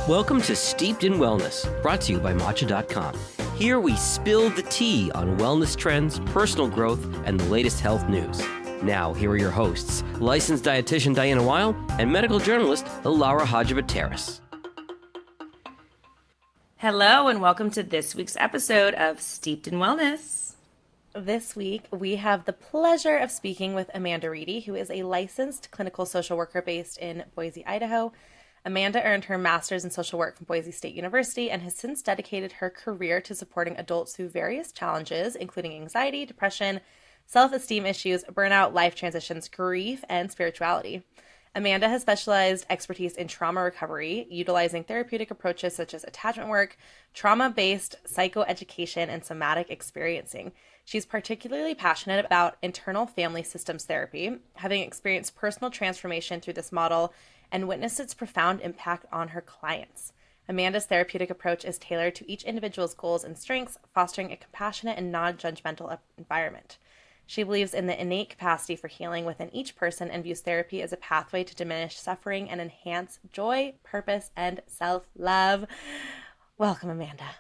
Welcome to Steeped in Wellness, brought to you by Matcha.com. Here we spill the tea on wellness trends, personal growth, and the latest health news. Now, here are your hosts, licensed dietitian Diana Weil and medical journalist Laura Hodgebateris. Hello, and welcome to this week's episode of Steeped in Wellness. This week, we have the pleasure of speaking with Amanda Reedy, who is a licensed clinical social worker based in Boise, Idaho. Amanda earned her master's in social work from Boise State University and has since dedicated her career to supporting adults through various challenges, including anxiety, depression, self-esteem issues, burnout, life transitions, grief, and spirituality. Amanda has specialized expertise in trauma recovery, utilizing therapeutic approaches such as attachment work, trauma-based psychoeducation, and somatic experiencing. She's particularly passionate about internal family systems therapy, having experienced personal transformation through this model and witnessed its profound impact on her clients. Amanda's therapeutic approach is tailored to each individual's goals and strengths, fostering a compassionate and non-judgmental environment. She believes in the innate capacity for healing within each person and views therapy as a pathway to diminish suffering and enhance joy, purpose, and self-love. Welcome, Amanda.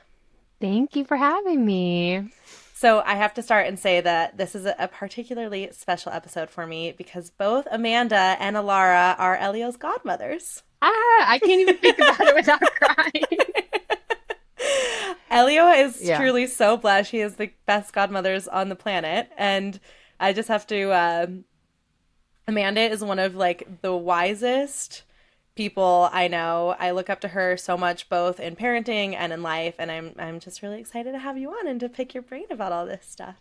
Thank you for having me. So I have to start and say that this is a particularly special episode for me because both Amanda and Alara are Elio's godmothers. I can't even think about it without crying. Elio is truly so blessed. She has the best godmothers on the planet. And I just have to, Amanda is one of like the wisest people I know. I look up to her so much, both in parenting and in life. And I'm just really excited to have you on and to pick your brain about all this stuff.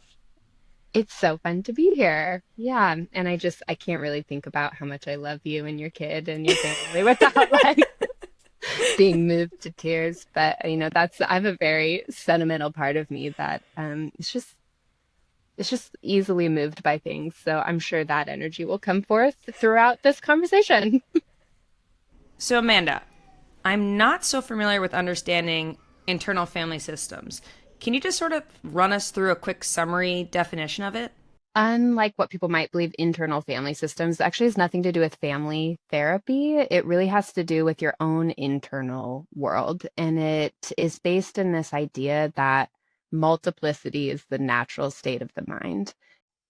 It's so fun to be here. Yeah. And I can't really think about how much I love you and your kid and your family without like being moved to tears. But I have a very sentimental part of me that it's just easily moved by things. So I'm sure that energy will come forth throughout this conversation. So, Amanda, I'm not so familiar with understanding internal family systems. Can you just sort of run us through a quick summary definition of it? Unlike what people might believe, internal family systems actually has nothing to do with family therapy. It really has to do with your own internal world. And it is based in this idea that multiplicity is the natural state of the mind.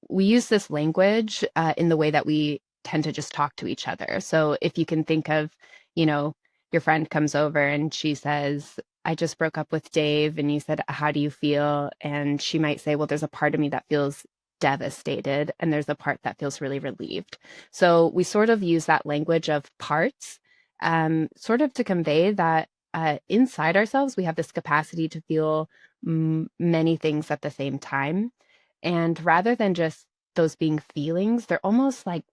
We use this language in the way that we tend to just talk to each other. So if you can think of, your friend comes over and she says, I just broke up with Dave. And you said, how do you feel? And she might say, well, there's a part of me that feels devastated. And there's a part that feels really relieved. So we sort of use that language of parts sort of to convey that inside ourselves, we have this capacity to feel many things at the same time. And rather than just those being feelings, they're almost like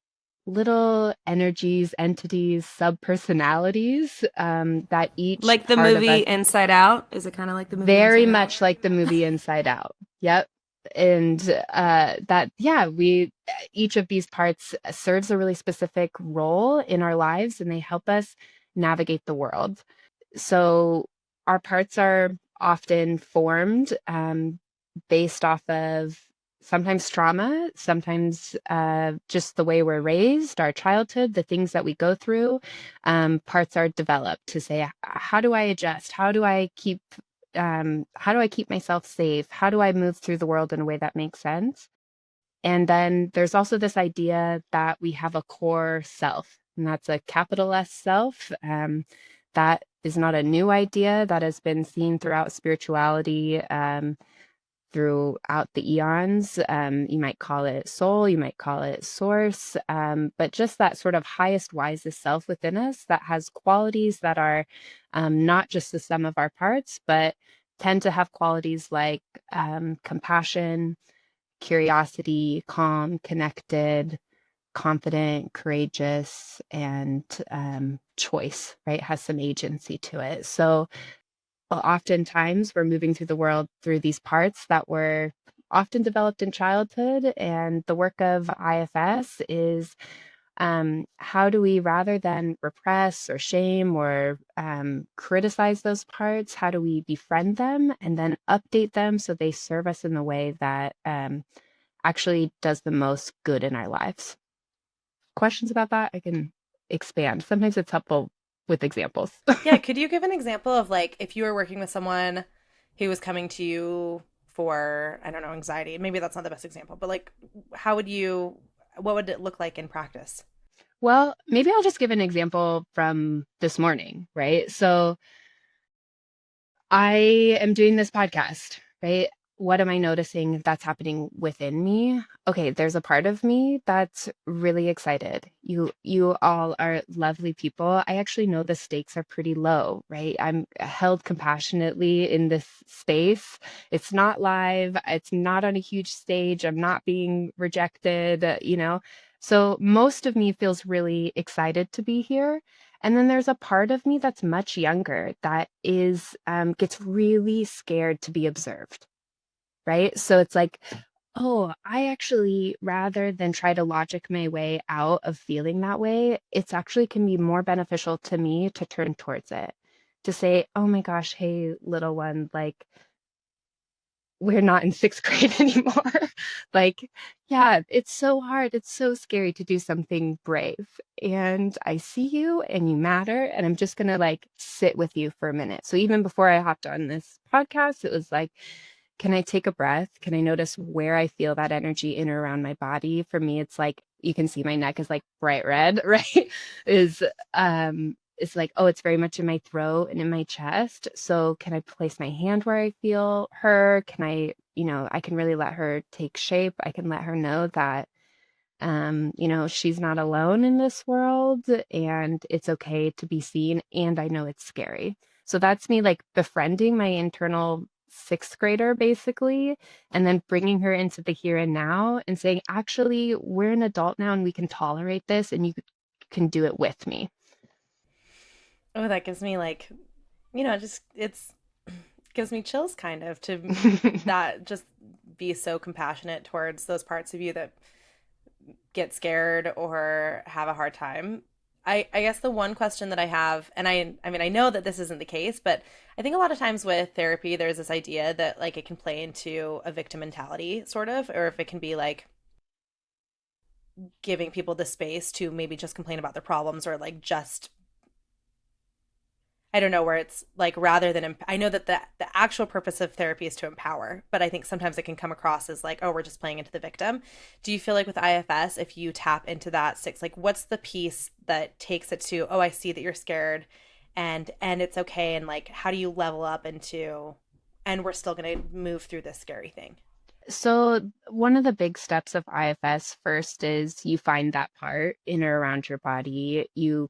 little energies, entities, sub-personalities that each like the part movie of us, Inside Out? Is it kind of like the movie very Inside much Out? like the movie Inside Out. Yep. And each of these parts serves a really specific role in our lives, and they help us navigate the world. So our parts are often formed based off of sometimes trauma, sometimes just the way we're raised, our childhood, the things that we go through. Parts are developed to say, how do I adjust? How do I keep myself safe? How do I move through the world in a way that makes sense? And then there's also this idea that we have a core self, and that's a capital S self. That is not a new idea that has been seen throughout spirituality, throughout the eons. You might call it soul, you might call it source, but just that sort of highest, wisest self within us that has qualities that are not just the sum of our parts, but tend to have qualities like compassion, curiosity, calm, connected, confident, courageous, and choice, right? Has some agency to it. So oftentimes we're moving through the world through these parts that were often developed in childhood. And the work of IFS is how do we, rather than repress or shame or criticize those parts, how do we befriend them and then update them so they serve us in the way that actually does the most good in our lives? Questions about that? I can expand. Sometimes it's helpful with examples. Yeah, could you give an example of like if you were working with someone who was coming to you for, I don't know, anxiety? Maybe that's not the best example, but like what would it look like in practice? Well, maybe I'll just give an example from this morning, right? So I am doing this podcast, right? What am I noticing that's happening within me? Okay, there's a part of me that's really excited. You all are lovely people. I actually know the stakes are pretty low, right? I'm held compassionately in this space. It's not live, it's not on a huge stage. I'm not being rejected, you know. So most of me feels really excited to be here. And then there's a part of me that's much younger that is gets really scared to be observed, right? So it's like, oh, I actually, rather than try to logic my way out of feeling that way, it's actually can be more beneficial to me to turn towards it, to say, oh my gosh, hey, little one, like we're not in sixth grade anymore. Like, yeah, it's so hard. It's so scary to do something brave. And I see you and you matter. And I'm just going to like sit with you for a minute. So even before I hopped on this podcast, it was like, can I take a breath? Can I notice where I feel that energy in or around my body? For me, it's like you can see my neck is like bright red, right? Is it's like, oh, it's very much in my throat and in my chest. So can I place my hand where I feel her? Can I, I can really let her take shape. I can let her know that she's not alone in this world and it's okay to be seen. And I know it's scary. So that's me like befriending my internal sixth grader, basically, and then bringing her into the here and now and saying, actually, we're an adult now and we can tolerate this and you can do it with me. Oh, that gives me like, just it's gives me chills kind of to that just be so compassionate towards those parts of you that get scared or have a hard time. I guess the one question that I have, and I mean I know that this isn't the case, but I think a lot of times with therapy there's this idea that like it can play into a victim mentality sort of, or if it can be like giving people the space to maybe just complain about their problems or like just I don't know where it's like rather than I know that the actual purpose of therapy is to empower, but I think sometimes it can come across as like, oh, we're just playing into the victim. Do you feel like with IFS, if you tap into that six, like what's the piece that takes it to, oh, I see that you're scared and it's okay, and like how do you level up into and we're still gonna move through this scary thing? So one of the big steps of IFS first is you find that part in or around your body. You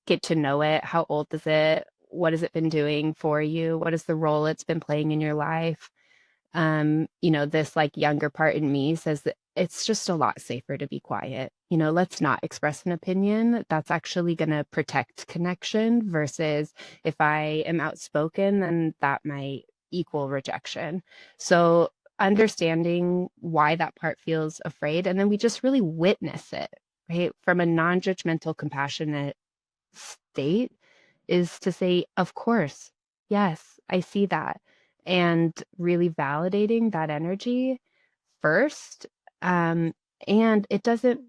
get to know it. How old is it? What has it been doing for you? What is the role it's been playing in your life? This like younger part in me says that it's just a lot safer to be quiet. Let's not express an opinion. That's actually going to protect connection versus if I am outspoken, then that might equal rejection. So understanding why that part feels afraid, and then we just really witness it, right? From a non-judgmental, compassionate state is to say, of course, yes, I see that. And really validating that energy first. Um, and it doesn't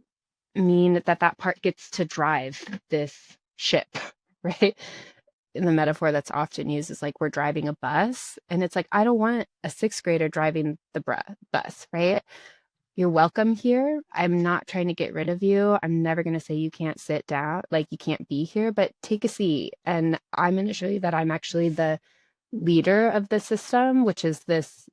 mean that that part gets to drive this ship, right? In the metaphor that's often used is like we're driving a bus. And it's like, I don't want a sixth grader driving the bus, right? You're welcome here. I'm not trying to get rid of you. I'm never going to say you can't sit down, like you can't be here, but take a seat. And I'm going to show you that I'm actually the leader of the system, which is this,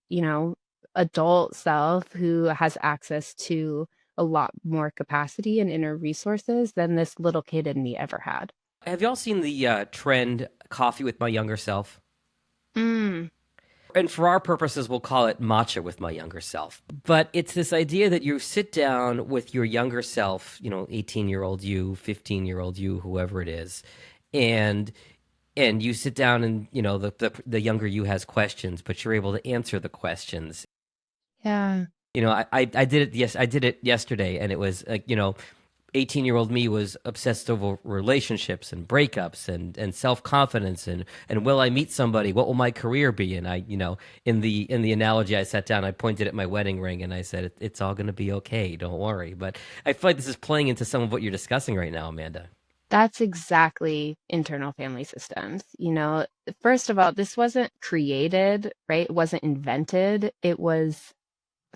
adult self who has access to a lot more capacity and inner resources than this little kid in me ever had. Have y'all seen the trend coffee with my younger self? Mm. And for our purposes, we'll call it matcha with my younger self. But it's this idea that you sit down with your younger self, 18-year-old you, 15-year-old you, whoever it is, and you sit down and, the younger you has questions, but you're able to answer the questions. Yeah. I did it. Yes, I did it yesterday, and it was like, 18-year-old me was obsessed over relationships and breakups and self-confidence and will I meet somebody? What will my career be? And I, in the analogy I sat down, I pointed at my wedding ring and I said, it's all going to be okay. Don't worry. But I feel like this is playing into some of what you're discussing right now, Amanda. That's exactly internal family systems. First of all, this wasn't created, right? It wasn't invented. It was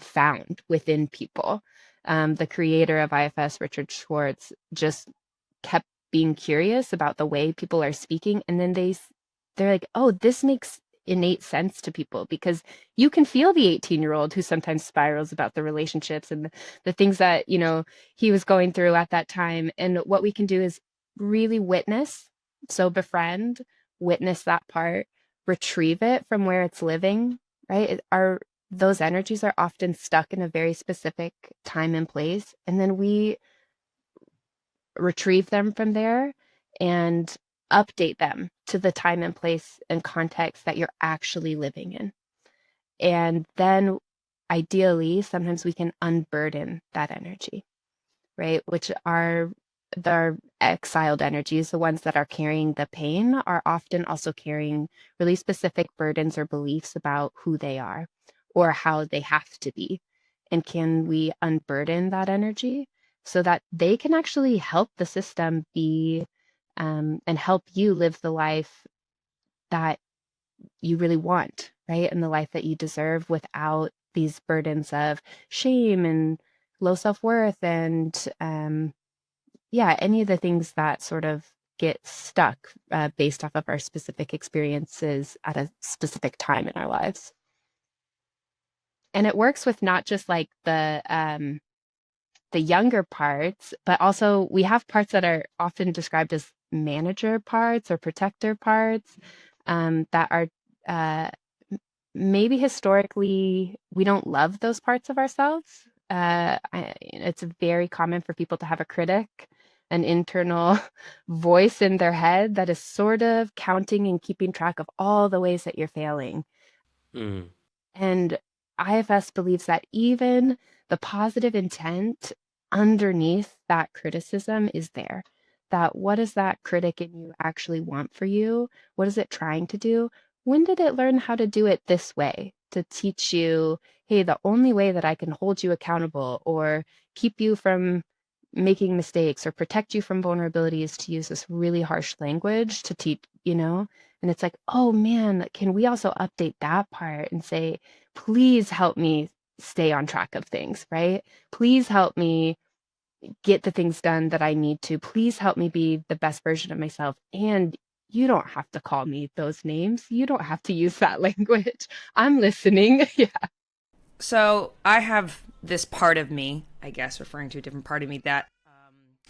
found within people. The creator of IFS, Richard Schwartz, just kept being curious about the way people are speaking, and then they're like, oh, this makes innate sense to people, because you can feel the 18-year-old who sometimes spirals about the relationships and the things that he was going through at that time. And what we can do is really witness, so befriend, witness that part, retrieve it from where it's living, right? Those energies are often stuck in a very specific time and place, and then we retrieve them from there and update them to the time and place and context that you're actually living in. And then ideally, sometimes we can unburden that energy, right? Which are the exiled energies, the ones that are carrying the pain, are often also carrying really specific burdens or beliefs about who they are or how they have to be. And can we unburden that energy so that they can actually help the system be and help you live the life that you really want, right? And the life that you deserve without these burdens of shame and low self-worth and any of the things that sort of get stuck based off of our specific experiences at a specific time in our lives. And it works with not just like the younger parts, but also we have parts that are often described as manager parts or protector parts that are maybe historically we don't love those parts of ourselves. It's very common for people to have a critic, an internal voice in their head that is sort of counting and keeping track of all the ways that you're failing. Mm. And IFS believes that even the positive intent underneath that criticism is there. That what does that critic in you actually want for you? What is it trying to do? When did it learn how to do it this way? To teach you, hey, the only way that I can hold you accountable or keep you from making mistakes or protect you from vulnerability is to use this really harsh language to teach, And it's like, oh man, can we also update that part and say, please help me stay on track of things, right? Please help me get the things done that I need to. Please help me be the best version of myself. And you don't have to call me those names. You don't have to use that language. I'm listening. Yeah. So I have this part of me, I guess, referring to a different part of me that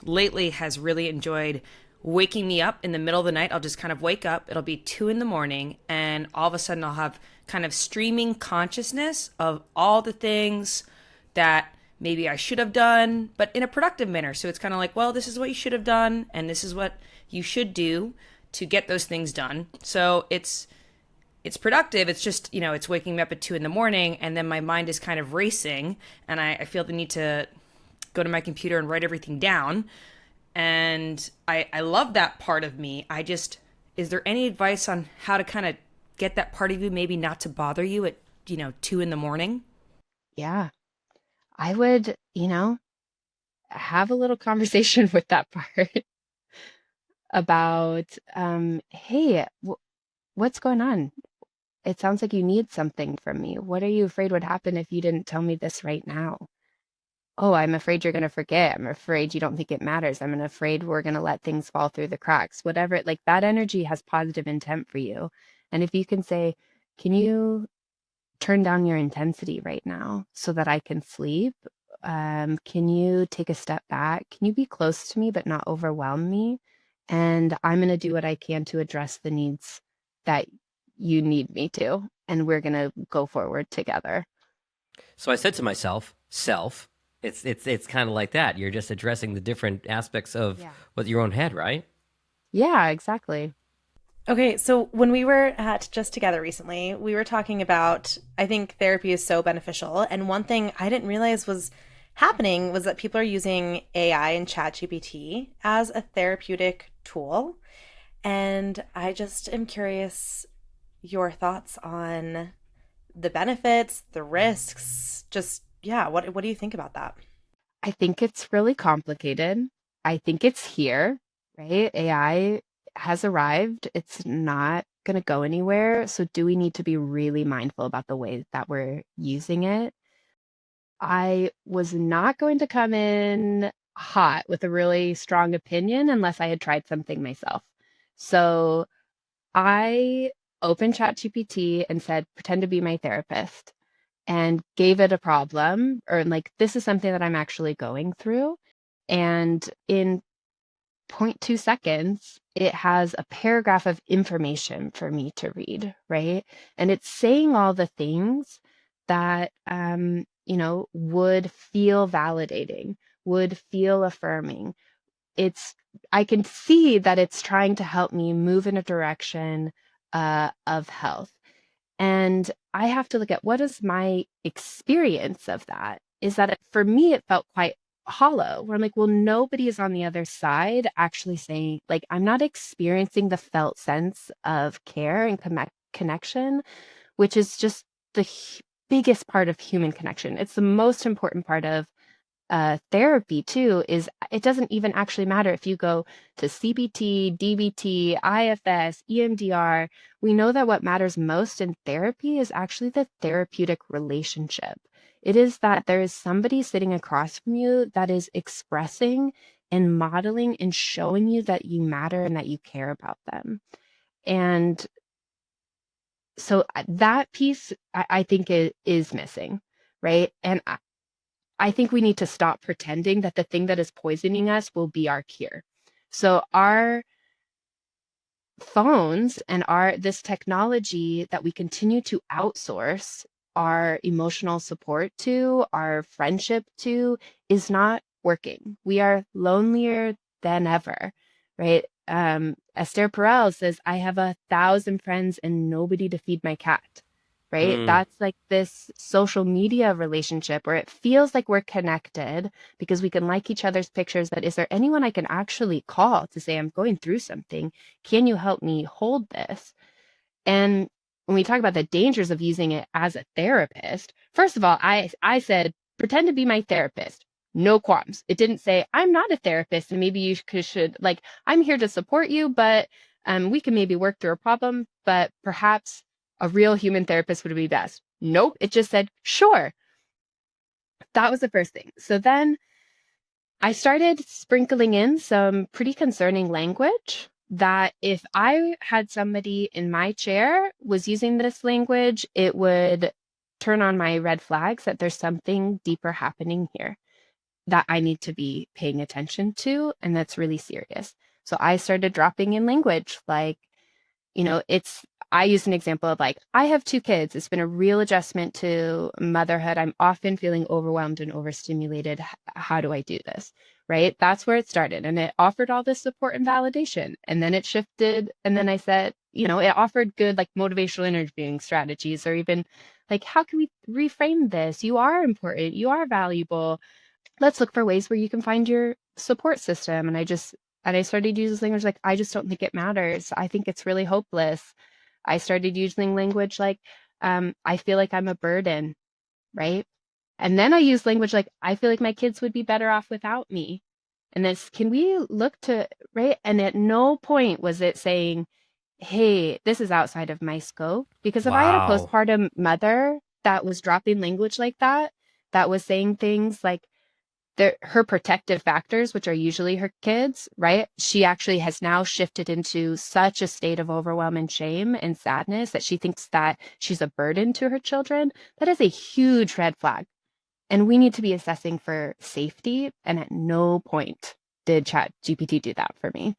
lately has really enjoyed waking me up in the middle of the night. I'll just kind of wake up. It'll be 2 a.m. and all of a sudden I'll have kind of streaming consciousness of all the things that maybe I should have done, but in a productive manner. So it's kind of like, well, this is what you should have done, and this is what you should do to get those things done. So it's productive. It's just, it's waking me up at 2 a.m. and then my mind is kind of racing and I feel the need to go to my computer and write everything down. And I love that part of me. Is there any advice on how to kind of get that part of you maybe not to bother you at, 2 a.m? Yeah. I would, have a little conversation with that part about, hey, what's going on? It sounds like you need something from me. What are you afraid would happen if you didn't tell me this right now? Oh, I'm afraid you're going to forget. I'm afraid you don't think it matters. I'm afraid we're going to let things fall through the cracks. Whatever, like that energy has positive intent for you. And if you can say, can you turn down your intensity right now so that I can sleep? Can you take a step back? Can you be close to me but not overwhelm me? And I'm going to do what I can to address the needs that you need me to. And we're going to go forward together. So I said to myself, self, it's kind of like that. You're just addressing the different aspects of with your own head, right? Yeah, exactly. Okay, so when we were at Just Together recently, we were talking about, I think therapy is so beneficial. And one thing I didn't realize was happening was that people are using AI and ChatGPT as a therapeutic tool. And I just am curious your thoughts on the benefits, the risks, just, what do you think about that? I think it's really complicated. I think it's here. right? AI has arrived. It's not going to go anywhere. So do we need to be really mindful about the way that we're using it? I was not going to come in hot with a really strong opinion unless I had tried something myself. So I opened ChatGPT and said, pretend to be my therapist, and gave it a problem, or like, this is something that I'm actually going through. And in zero point 0.2 seconds, it has a paragraph of information for me to read, right? And it's saying all the things that, would feel validating, would feel affirming. It's, I can see that it's trying to help me move in a direction of health. And I have to look at what is my experience of that. Is that for me, it felt quite hollow, where I'm like, well, nobody is on the other side actually saying, like, I'm not experiencing the felt sense of care and connection, which is just the biggest part of human connection. It's the most important part of therapy too. Is it doesn't even actually matter if you go to CBT, DBT, IFS, EMDR. We know that what matters most in therapy is actually the therapeutic relationship. It is that there is somebody sitting across from you that is expressing and modeling and showing you that you matter and that you care about them. And so that piece, I think, is missing, right? And I think we need to stop pretending that the thing that is poisoning us will be our cure. So our phones and this technology that we continue to outsource our emotional support to, our friendship to, is not working. We are lonelier than ever, right? Esther Perel says, I have 1,000 friends and nobody to feed my cat, right? That's like this social media relationship where it feels like we're connected because we can like each other's pictures. But is there anyone I can actually call to say, I'm going through something? Can you help me hold this? And when we talk about the dangers of using it as a therapist, first of all, I said, pretend to be my therapist. No qualms. It didn't say, I'm not a therapist and maybe you should, like, I'm here to support you, but we can maybe work through a problem, but perhaps a real human therapist would be best. Nope. It just said, sure. That was the first thing. So then I started sprinkling in some pretty concerning language that if I had somebody in my chair was using this language, it would turn on my red flags that there's something deeper happening here that I need to be paying attention to, and that's really serious. So I started dropping in language like, I use an example of like, I have 2 kids. It's been a real adjustment to motherhood. I'm often feeling overwhelmed and overstimulated. How do I do this? Right? That's where it started. And it offered all this support and validation. And then it shifted. And then I said, it offered good like motivational interviewing strategies, or even like, how can we reframe this? You are important. You are valuable. Let's look for ways where you can find your support system. And I started using language like, I just don't think it matters. I think it's really hopeless. I started using language like, I feel like I'm a burden, right? And then I use language like, I feel like my kids would be better off without me. And this, can we look to, right? And at no point was it saying, hey, this is outside of my scope. Because if I had a Wow. postpartum mother that was dropping language like that was saying things like, her protective factors, which are usually her kids, right? She actually has now shifted into such a state of overwhelm and shame and sadness that she thinks that she's a burden to her children. That is a huge red flag. And we need to be assessing for safety. And at no point did ChatGPT do that for me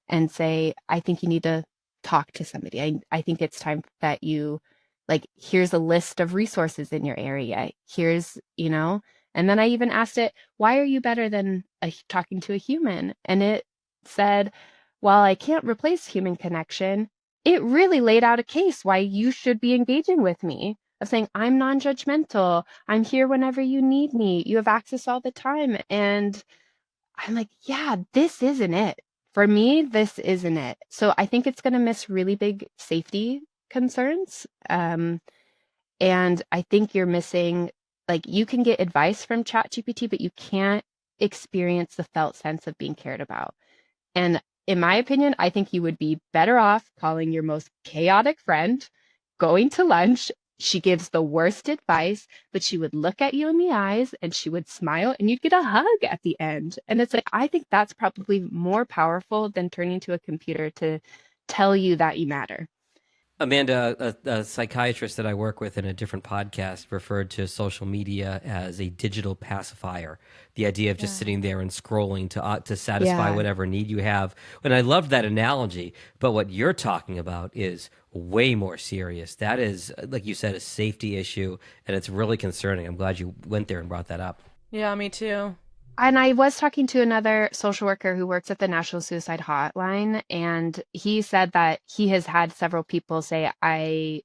and say, I think you need to talk to somebody. I think it's time that you, like, here's a list of resources in your area. Here's, and then I even asked it, why are you better than talking to a human? And it said, while I can't replace human connection, it really laid out a case why you should be engaging with me, of saying, I'm non-judgmental. I'm here whenever you need me. You have access all the time. And I'm like, yeah, this isn't it. For me, this isn't it. So I think it's going to miss really big safety concerns. And I think you're missing, like, you can get advice from ChatGPT, but you can't experience the felt sense of being cared about. And in my opinion, I think you would be better off calling your most chaotic friend, going to lunch. She gives the worst advice, but she would look at you in the eyes and she would smile and you'd get a hug at the end. And it's like, I think that's probably more powerful than turning to a computer to tell you that you matter. Amanda, a psychiatrist that I work with in a different podcast, referred to social media as a digital pacifier. The idea of just sitting there and scrolling to satisfy Yeah. whatever need you have. And I loved that analogy. But what you're talking about is way more serious. That is, like you said, a safety issue, and it's really concerning. I'm glad you went there and brought that up. Yeah, me too. And I was talking to another social worker who works at the National Suicide Hotline, and he said that he has had several people say, I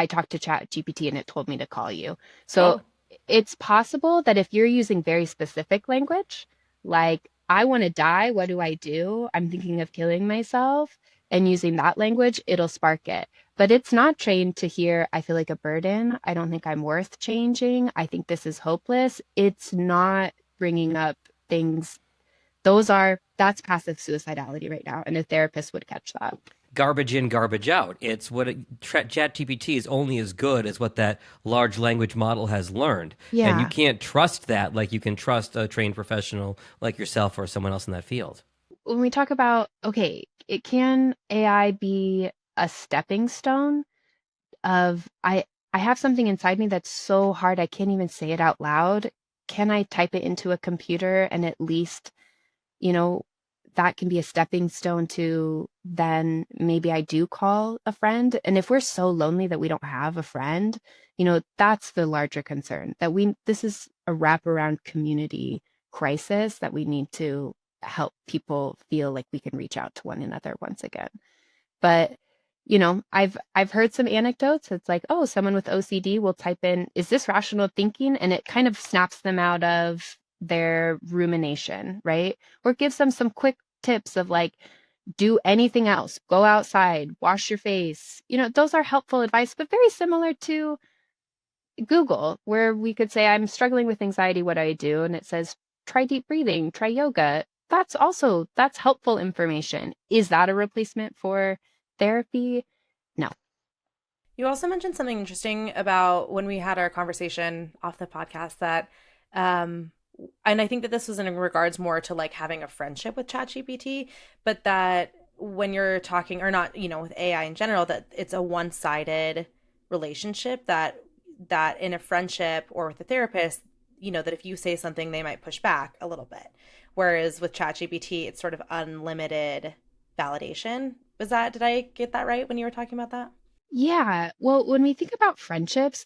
talked to ChatGPT and it told me to call you. So it's possible that if you're using very specific language, like, I want to die, what do I do? I'm thinking of killing myself, and using that language, it'll spark it. But it's not trained to hear, I feel like a burden. I don't think I'm worth changing. I think this is hopeless. It's not bringing up things. That's passive suicidality right now. And a therapist would catch that. Garbage in, garbage out. It's what ChatGPT is only as good as what that large language model has learned. Yeah. And you can't trust that like you can trust a trained professional like yourself or someone else in that field. When we talk about, okay, can AI be a stepping stone of, I have something inside me that's so hard I can't even say it out loud. Can I type it into a computer and at least, that can be a stepping stone to then maybe I do call a friend. And if we're so lonely that we don't have a friend, that's the larger concern, that this is a wraparound community crisis that we need to help people feel like we can reach out to one another once again. But I've heard some anecdotes. It's like, oh, someone with OCD will type in, is this rational thinking? And it kind of snaps them out of their rumination, right? Or gives them some quick tips of like, do anything else, go outside, wash your face. Those are helpful advice, but very similar to Google, where we could say, I'm struggling with anxiety, what do I do? And it says, try deep breathing, try yoga. That's helpful information. Is that a replacement for therapy? No. You also mentioned something interesting about when we had our conversation off the podcast that, and I think that this was in regards more to like having a friendship with ChatGPT, but that when you're talking, or not, with AI in general, that it's a one-sided relationship, that in a friendship or with a therapist, that if you say something, they might push back a little bit. Whereas with ChatGPT, it's sort of unlimited validation. Did I get that right when you were talking about that? Yeah. Well, when we think about friendships,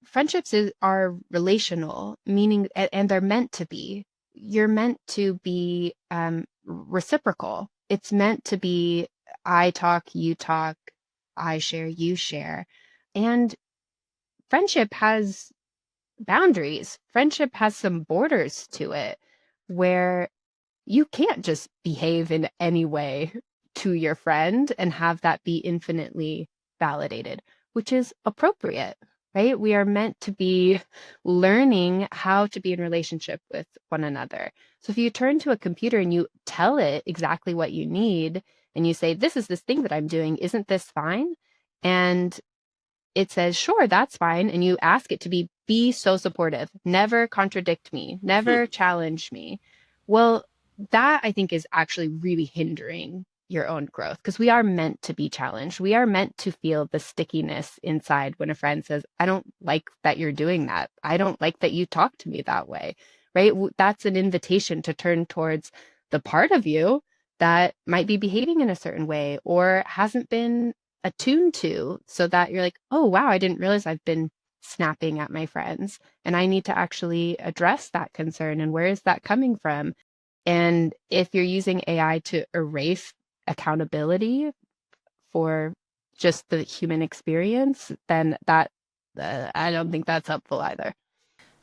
friendships are relational, meaning, and they're meant to be. You're meant to be reciprocal. It's meant to be, I talk, you talk, I share, you share. And friendship has boundaries. Friendship has some borders to it where you can't just behave in any way to your friend and have that be infinitely validated, which is appropriate, right? We are meant to be learning how to be in relationship with one another. So if you turn to a computer and you tell it exactly what you need and you say, this thing that I'm doing, isn't this fine? And it says, sure, that's fine. And you ask it to be so supportive, never contradict me, never challenge me. Well, that I think is actually really hindering your own growth, because we are meant to be challenged. We are meant to feel the stickiness inside when a friend says, I don't like that you're doing that. I don't like that you talk to me that way, right? That's an invitation to turn towards the part of you that might be behaving in a certain way or hasn't been attuned to, so that you're like, oh, wow, I didn't realize I've been snapping at my friends. And I need to actually address that concern. And where is that coming from? And if you're using AI to erase accountability for just the human experience, then I don't think that's helpful either.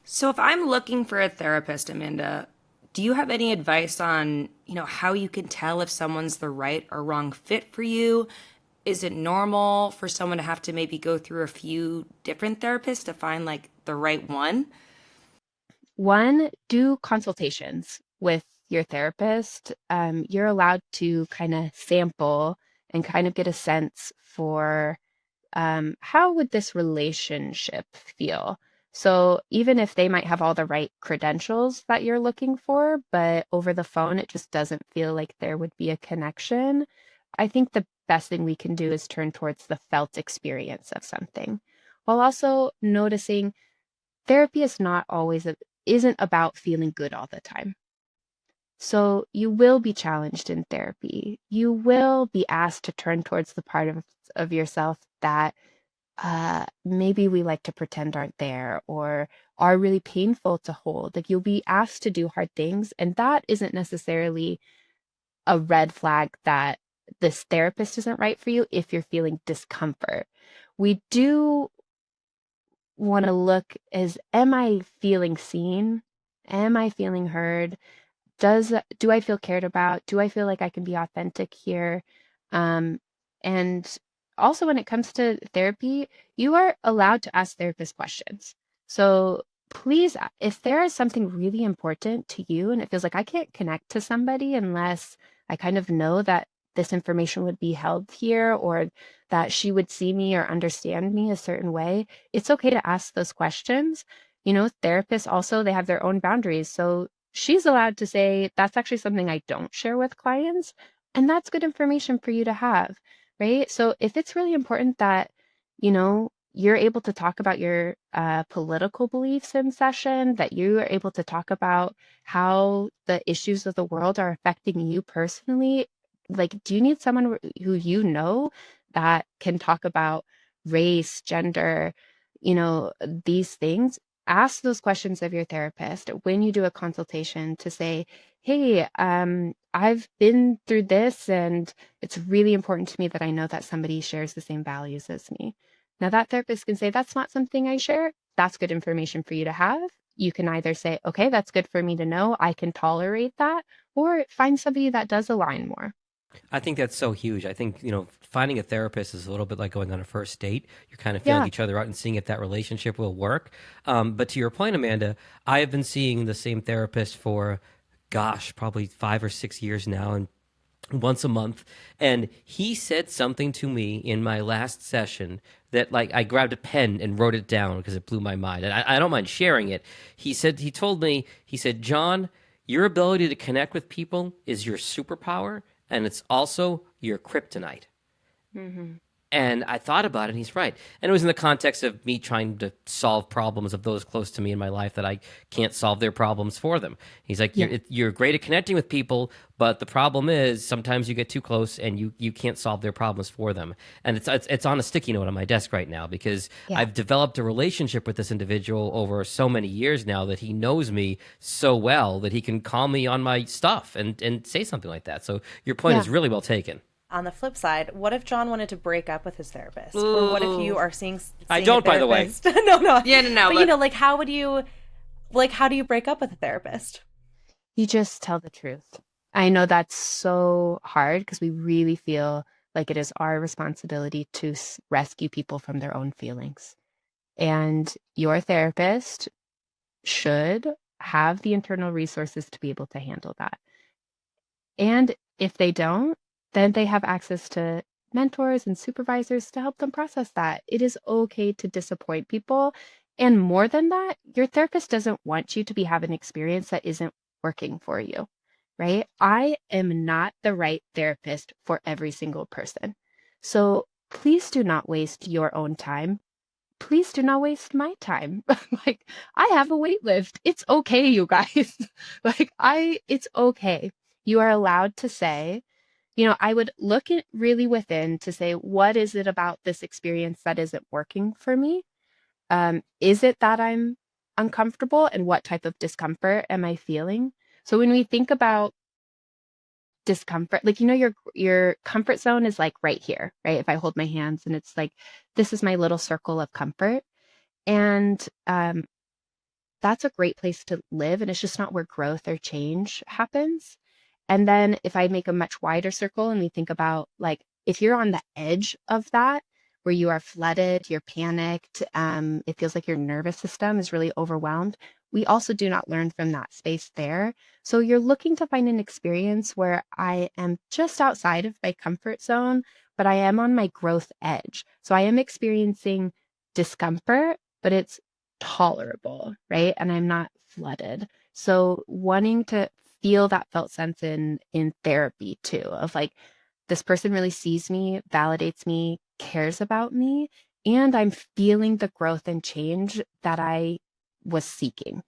So if I'm looking for a therapist, Amanda, do you have any advice on, how you can tell if someone's the right or wrong fit for you? Is it normal for someone to have to maybe go through a few different therapists to find like the right one? One, do consultations with your therapist, you're allowed to kind of sample and kind of get a sense for how would this relationship feel? So even if they might have all the right credentials that you're looking for, but over the phone, it just doesn't feel like there would be a connection. I think the best thing we can do is turn towards the felt experience of something while also noticing therapy is not always, isn't about feeling good all the time. So you will be challenged in therapy. You will be asked to turn towards the part of yourself that maybe we like to pretend aren't there or are really painful to hold. Like you'll be asked to do hard things, and that isn't necessarily a red flag that this therapist isn't right for you if you're feeling discomfort. We do want to look as, am I feeling seen? Am I feeling heard? Do I feel cared about? Do I feel like I can be authentic here? Um, and also when it comes to therapy, you are allowed to ask therapist questions. So please, if there is something really important to you and it feels like I can't connect to somebody unless I kind of know that this information would be held here or that she would see me or understand me a certain way, it's okay to ask those questions. You know, therapists also, they have their own boundaries. So she's allowed to say, that's actually something I don't share with clients. And that's good information for you to have, right? So if it's really important that, you know, you're able to talk about your political beliefs in session, that you are able to talk about how the issues of the world are affecting you personally, like, do you need someone who you know that can talk about race, gender, you know, these things? Ask those questions of your therapist when you do a consultation to say, hey, I've been through this and it's really important to me that I know that somebody shares the same values as me. Now that therapist can say, that's not something I share. That's good information for you to have. You can either say, okay, that's good for me to know. I can tolerate that, or find somebody that does align more. I think that's so huge. I think, finding a therapist is a little bit like going on a first date. You're kind of feeling Yeah. each other out and seeing if that relationship will work. But to your point, Amanda, I have been seeing the same therapist for, gosh, probably 5 or 6 years now, and once a month. And he said something to me in my last session that, like, I grabbed a pen and wrote it down because it blew my mind. And I don't mind sharing it. He told me, John, your ability to connect with people is your superpower, and it's also your kryptonite. Mm-hmm. And I thought about it, and he's right. And it was in the context of me trying to solve problems of those close to me in my life that I can't solve their problems for them. He's like, Yeah. you're great at connecting with people, but the problem is sometimes you get too close and you can't solve their problems for them. And it's on a sticky note on my desk right now because Yeah. I've developed a relationship with this individual over so many years now that he knows me so well that he can call me on my stuff and say something like that. So your point Yeah. is really well taken. On the flip side, what if John wanted to break up with his therapist? Or what if you are seeing I don't, a by the way. therapist? No. Yeah, no. But you know, like, how do you break up with a therapist? You just tell the truth. I know that's so hard because we really feel like it is our responsibility to rescue people from their own feelings. And your therapist should have the internal resources to be able to handle that. And if they don't, then they have access to mentors and supervisors to help them process that. It is okay to disappoint people. And more than that, your therapist doesn't want you to be having an experience that isn't working for you, right? I am not the right therapist for every single person. So please do not waste your own time. Please do not waste my time. Like, I have a wait list. It's okay, you guys. It's okay. You are allowed to say, I would look at really within to say, what is it about this experience that isn't working for me? Is it that I'm uncomfortable, and what type of discomfort am I feeling? So when we think about discomfort, like, your comfort zone is like right here, right? If I hold my hands and it's like, this is my little circle of comfort. And that's a great place to live. And it's just not where growth or change happens. And then if I make a much wider circle and we think about, like, if you're on the edge of that, where you are flooded, you're panicked, it feels like your nervous system is really overwhelmed, we also do not learn from that space there. So you're looking to find an experience where I am just outside of my comfort zone, but I am on my growth edge. So I am experiencing discomfort, but it's tolerable, right? And I'm not flooded. So wanting to feel that felt sense in therapy too, of like, this person really sees me, validates me, cares about me, and I'm feeling the growth and change that I was seeking.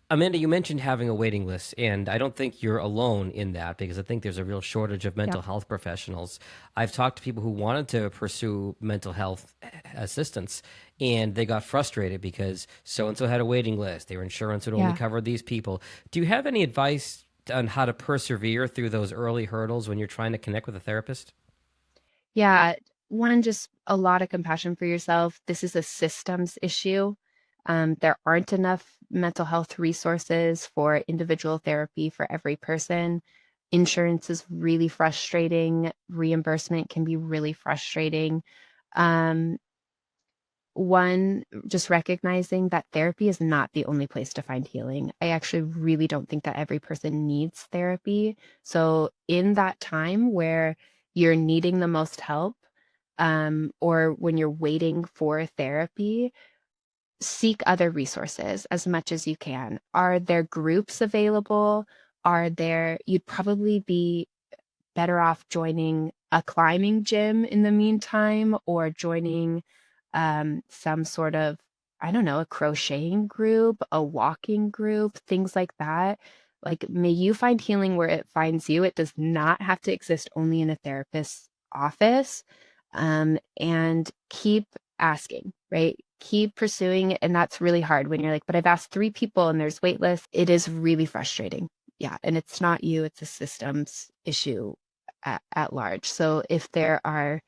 Amanda, you mentioned having a waiting list, and I don't think you're alone in that because I think there's a real shortage of mental health professionals. I've talked to people who wanted to pursue mental health assistance, and they got frustrated because so and so had a waiting list. Their insurance would only Yeah. cover these people. Do you have any advice on how to persevere through those early hurdles when you're trying to connect with a therapist? Yeah. One, just a lot of compassion for yourself. This is a systems issue. There aren't enough mental health resources for individual therapy for every person. Insurance is really frustrating. Reimbursement can be really frustrating. Um, One, just recognizing that therapy is not the only place to find healing. I actually really don't think that every person needs therapy. So, in that time where you're needing the most help, or when you're waiting for therapy, seek other resources as much as you can. Are there groups available? You'd probably be better off joining a climbing gym in the meantime, or joining some sort of, I don't know, a crocheting group, a walking group, things like that. Like, may you find healing where it finds you. It does not have to exist only in a therapist's office. And keep asking, right? Keep pursuing it. And that's really hard when you're like, but I've asked 3 people and there's wait lists. It is really frustrating. Yeah. And it's not you, it's a systems issue at large. So if there are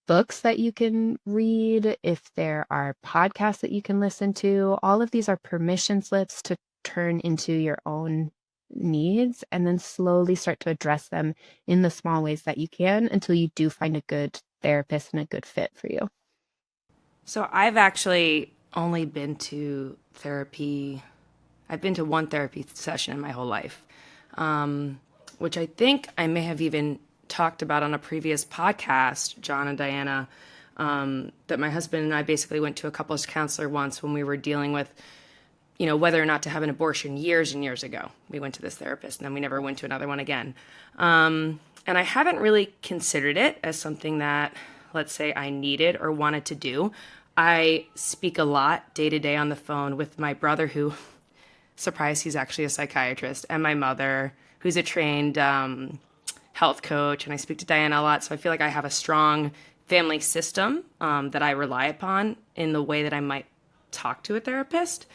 books that you can read, if there are podcasts that you can listen to, all of these are permission slips to turn into your own needs, and then slowly start to address them in the small ways that you can until you do find a good therapist and a good fit for you. So I've actually only been to therapy. I've been to one therapy session in my whole life, which I think I may have even talked about on a previous podcast, John and Diana, that my husband and I basically went to a couples counselor once when we were dealing with, whether or not to have an abortion years and years ago. We went to this therapist and then we never went to another one again. And I haven't really considered it as something that, let's say, I needed or wanted to do. I speak a lot day to day on the phone with my brother, who, surprise, he's actually a psychiatrist, and my mother, who's a trained health coach, and I speak to Diana a lot. So I feel like I have a strong family system that I rely upon in the way that I might talk to a therapist.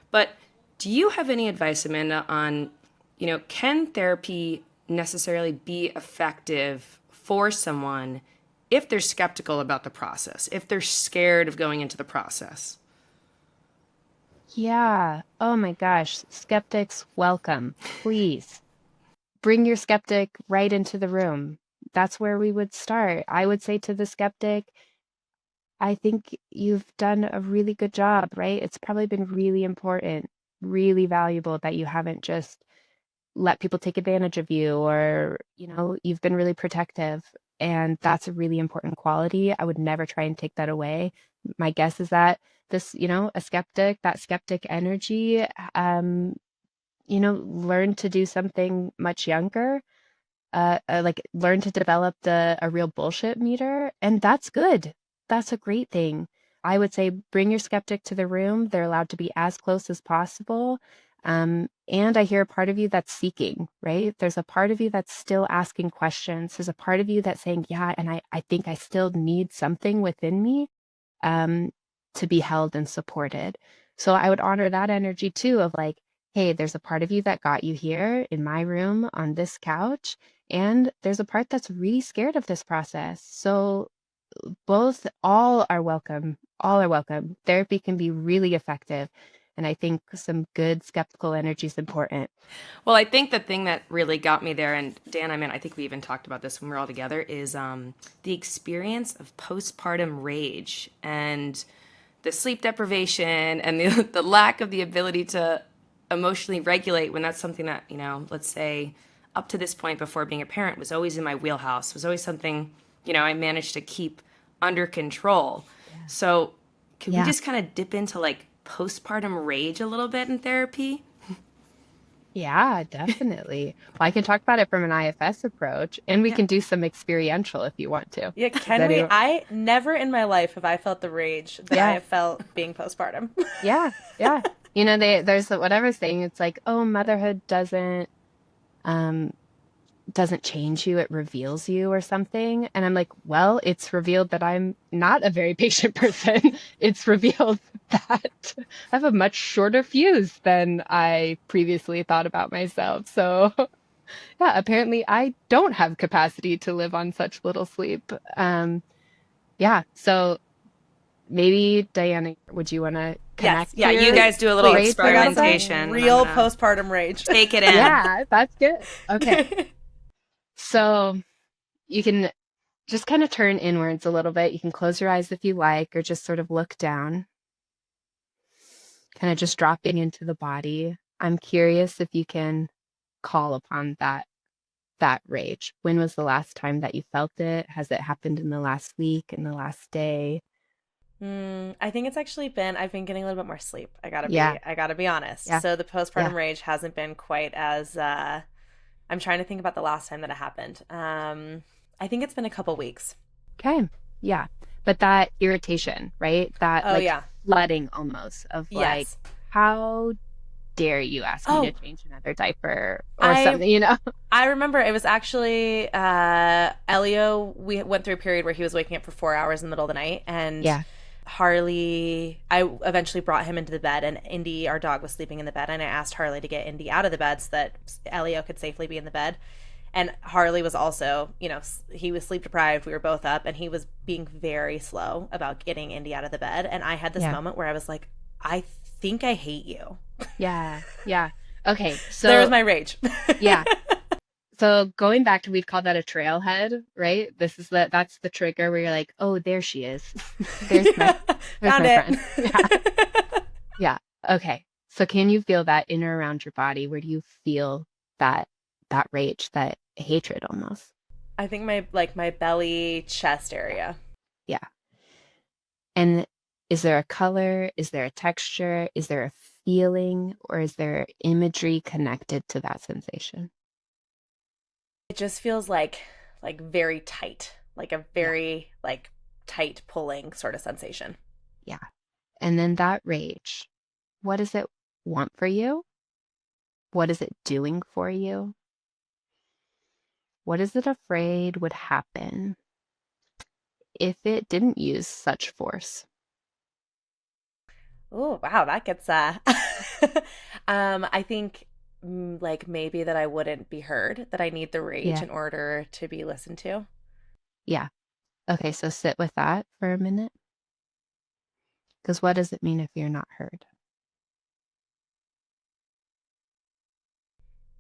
But do you have any advice, Amanda, on, can therapy necessarily be effective for someone if they're skeptical about the process, if they're scared of going into the process? Yeah. Oh my gosh. Skeptics, welcome. Please bring your skeptic right into the room. That's where we would start. I would say to the skeptic, I think you've done a really good job, right? It's probably been really important, really valuable that you haven't just let people take advantage of you, or, you've been really protective. And that's a really important quality. I would never try and take that away. My guess is that that skeptic energy, learned to do something much younger, like learn to develop a real bullshit meter. And that's good. That's a great thing. I would say bring your skeptic to the room. They're allowed to be as close as possible. And I hear a part of you that's seeking, right? There's a part of you that's still asking questions. There's a part of you that's saying, yeah, and I think I still need something within me to be held and supported. So I would honor that energy too, of like, hey, there's a part of you that got you here in my room on this couch, and there's a part that's really scared of this process. So all are welcome. All are welcome. Therapy can be really effective. And I think some good skeptical energy is important. Well, I think the thing that really got me there, and Dan, I think we even talked about this when we were all together, is the experience of postpartum rage and the sleep deprivation and the lack of the ability to emotionally regulate when that's something that, let's say up to this point before being a parent was always in my wheelhouse, was always something, I managed to keep under control. Yeah. So can we just kind of dip into like postpartum rage a little bit in therapy? Yeah, definitely. Well, I can talk about it from an IFS approach, and we can do some experiential if you want to. Yeah, can we? I never in my life have I felt the rage that I have felt being postpartum. Yeah. There's whatever saying, it's like, oh, motherhood doesn't change you, it reveals you or something. And I'm like, well, it's revealed that I'm not a very patient person. It's revealed that I have a much shorter fuse than I previously thought about myself. So yeah, apparently I don't have capacity to live on such little sleep. So maybe Diana, would you want to connect? Yes. Yeah, you guys do a little experimentation. Real postpartum rage. Take it in. Yeah, that's good. Okay. So you can just kind of turn inwards a little bit. You can close your eyes if you like, or just sort of look down, kind of just dropping into the body. I'm curious if you can call upon that rage. When was the last time that you felt it? Has it happened in the last week, in the last day? I think it's actually been, I've been getting a little bit more sleep. I gotta be honest. Yeah. So the postpartum rage hasn't been quite as, I'm trying to think about the last time that it happened. I think it's been a couple weeks. Okay. Yeah. But that irritation, right? That flooding almost of like, how dare you ask me to change another diaper or something, I remember it was actually Elio. We went through a period where he was waking up for 4 hours in the middle of the night. And Harley, I eventually brought him into the bed, and Indy, our dog, was sleeping in the bed, and I asked Harley to get Indy out of the bed so that Elio could safely be in the bed. And Harley was also, he was sleep deprived. We were both up, and he was being very slow about getting Indy out of the bed. And I had this moment where I was like, I think I hate you. Yeah. Okay. So there was my rage. Yeah. So going back to, we've called that a trailhead, right? That's the trigger where you're like, oh, there she is. There's my friend. Yeah. Okay. So can you feel that in or around your body? Where do you feel that rage, that hatred almost? I think my belly, chest area. Yeah. And is there a color? Is there a texture? Is there a feeling? Or is there imagery connected to that sensation? It just feels like very tight, like a very tight pulling sort of sensation. Yeah. And then that rage, what does it want for you? What is it doing for you? What is it afraid would happen if it didn't use such force? Oh, wow, that gets I think maybe that I wouldn't be heard, that I need the rage in order to be listened to. Yeah. Okay, so sit with that for a minute. Because what does it mean if you're not heard?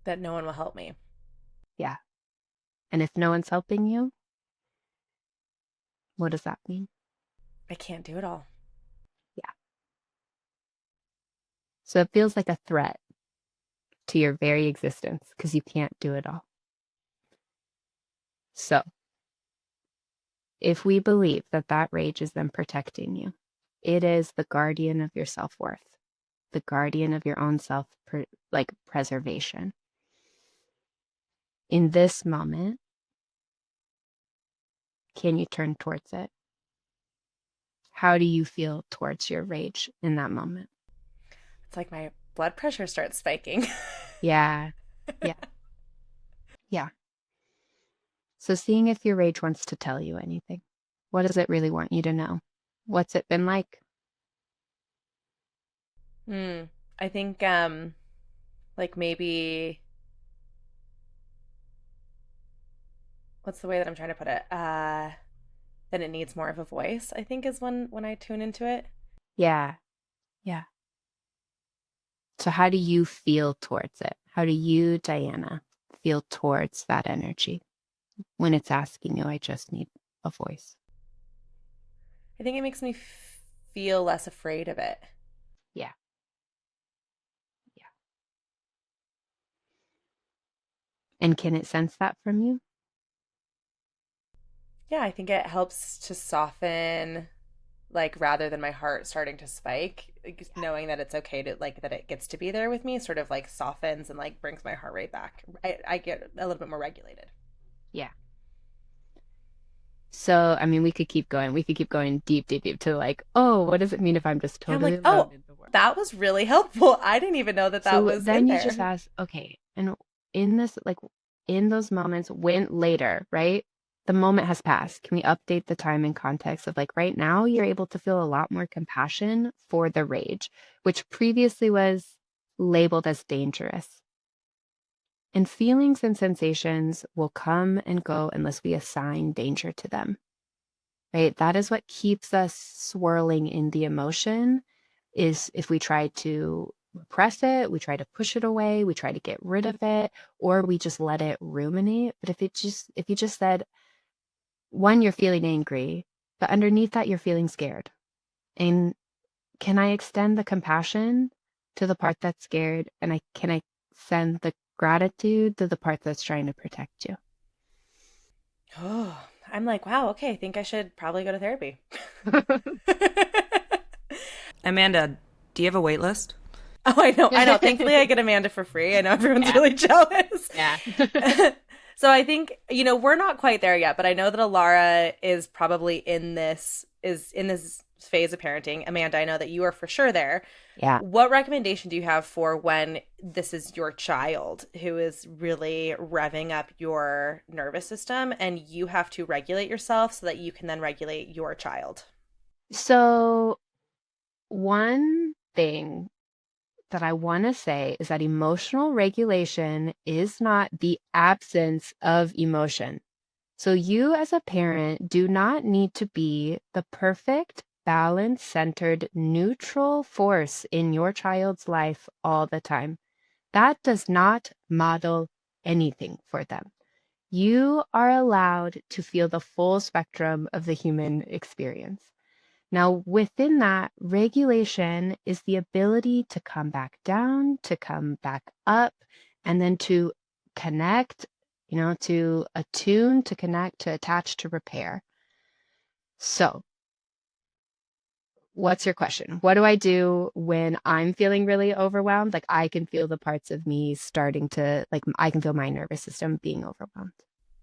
That no one will help me. Yeah. And if no one's helping you, what does that mean? I can't do it all. Yeah. So it feels like a threat to your very existence because you can't do it all. So if we believe that rage is them protecting you, it is the guardian of your self-worth, the guardian of your own preservation. In this moment, can you turn towards it? How do you feel towards your rage in that moment? It's like my blood pressure starts spiking. Yeah. So seeing if your rage wants to tell you anything. What does it really want you to know? What's it been like? I think maybe, what's the way that I'm trying to put it? That it needs more of a voice, I think, is when I tune into it. Yeah. So how do you feel towards it? How do you, Diana, feel towards that energy when it's asking you, I just need a voice? I think it makes me feel less afraid of it. Yeah. Yeah. And can it sense that from you? Yeah, I think it helps to soften, like rather than my heart starting to spike, like, knowing that it's okay to like that it gets to be there with me sort of like softens and like brings my heart rate back. I get a little bit more regulated. Yeah. So, I mean, we could keep going. We could keep going deep, deep, deep to like, oh, what does it mean if I'm just Yeah, I'm totally like, alone oh, in the world? that was really helpful. I didn't even know that that So was in then you just there. ask, okay, and in this, like in those moments, when later, right? The moment has passed. Can we update the time and context of like right now, you're able to feel a lot more compassion for the rage, which previously was labeled as dangerous. And feelings and sensations will come and go unless we assign danger to them, right? That is what keeps us swirling in the emotion is if we try to repress it, we try to push it away, we try to get rid of it, or we just let it ruminate. But if you just said, one, you're feeling angry, but underneath that, you're feeling scared. And can I extend the compassion to the part that's scared? And can I send the gratitude to the part that's trying to protect you? Oh, I'm like, wow, okay, I think I should probably go to therapy. Amanda, do you have a wait list? Oh, I know, I know. Thankfully, I get Amanda for free. I know everyone's Yeah. really jealous. Yeah. So I think, we're not quite there yet, but I know that Alara is probably is in this phase of parenting. Amanda, I know that you are for sure there. Yeah. What recommendation do you have for when this is your child who is really revving up your nervous system and you have to regulate yourself so that you can then regulate your child? So, one thing that I want to say is that emotional regulation is not the absence of emotion. So, you as a parent do not need to be the perfect, balanced, centered, neutral force in your child's life all the time. That does not model anything for them. You are allowed to feel the full spectrum of the human experience. Now, within that, regulation is the ability to come back down, to come back up, and then to connect, to attune, to connect, to attach, to repair. So, what's your question? What do I do when I'm feeling really overwhelmed? Like, I can feel the parts of me starting to, like, I can feel my nervous system being overwhelmed.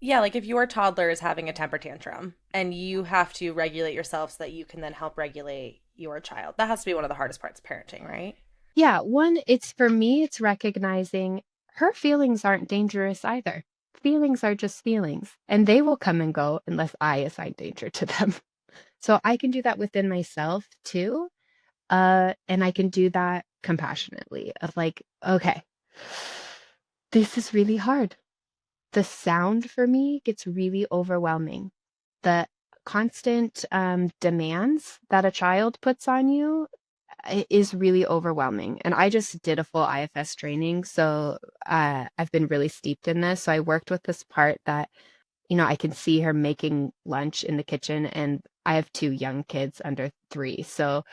Yeah, like if your toddler is having a temper tantrum and you have to regulate yourself so that you can then help regulate your child. That has to be one of the hardest parts of parenting, right? Yeah, one, it's for me, it's recognizing her feelings aren't dangerous either. Feelings are just feelings, and they will come and go unless I assign danger to them. So I can do that within myself too. And I can do that compassionately of like, okay, this is really hard. The sound for me gets really overwhelming. The constant demands that a child puts on you is really overwhelming. And I just did a full IFS training. So I've been really steeped in this. So I worked with this part that, I can see her making lunch in the kitchen. And I have two young kids under 3. So,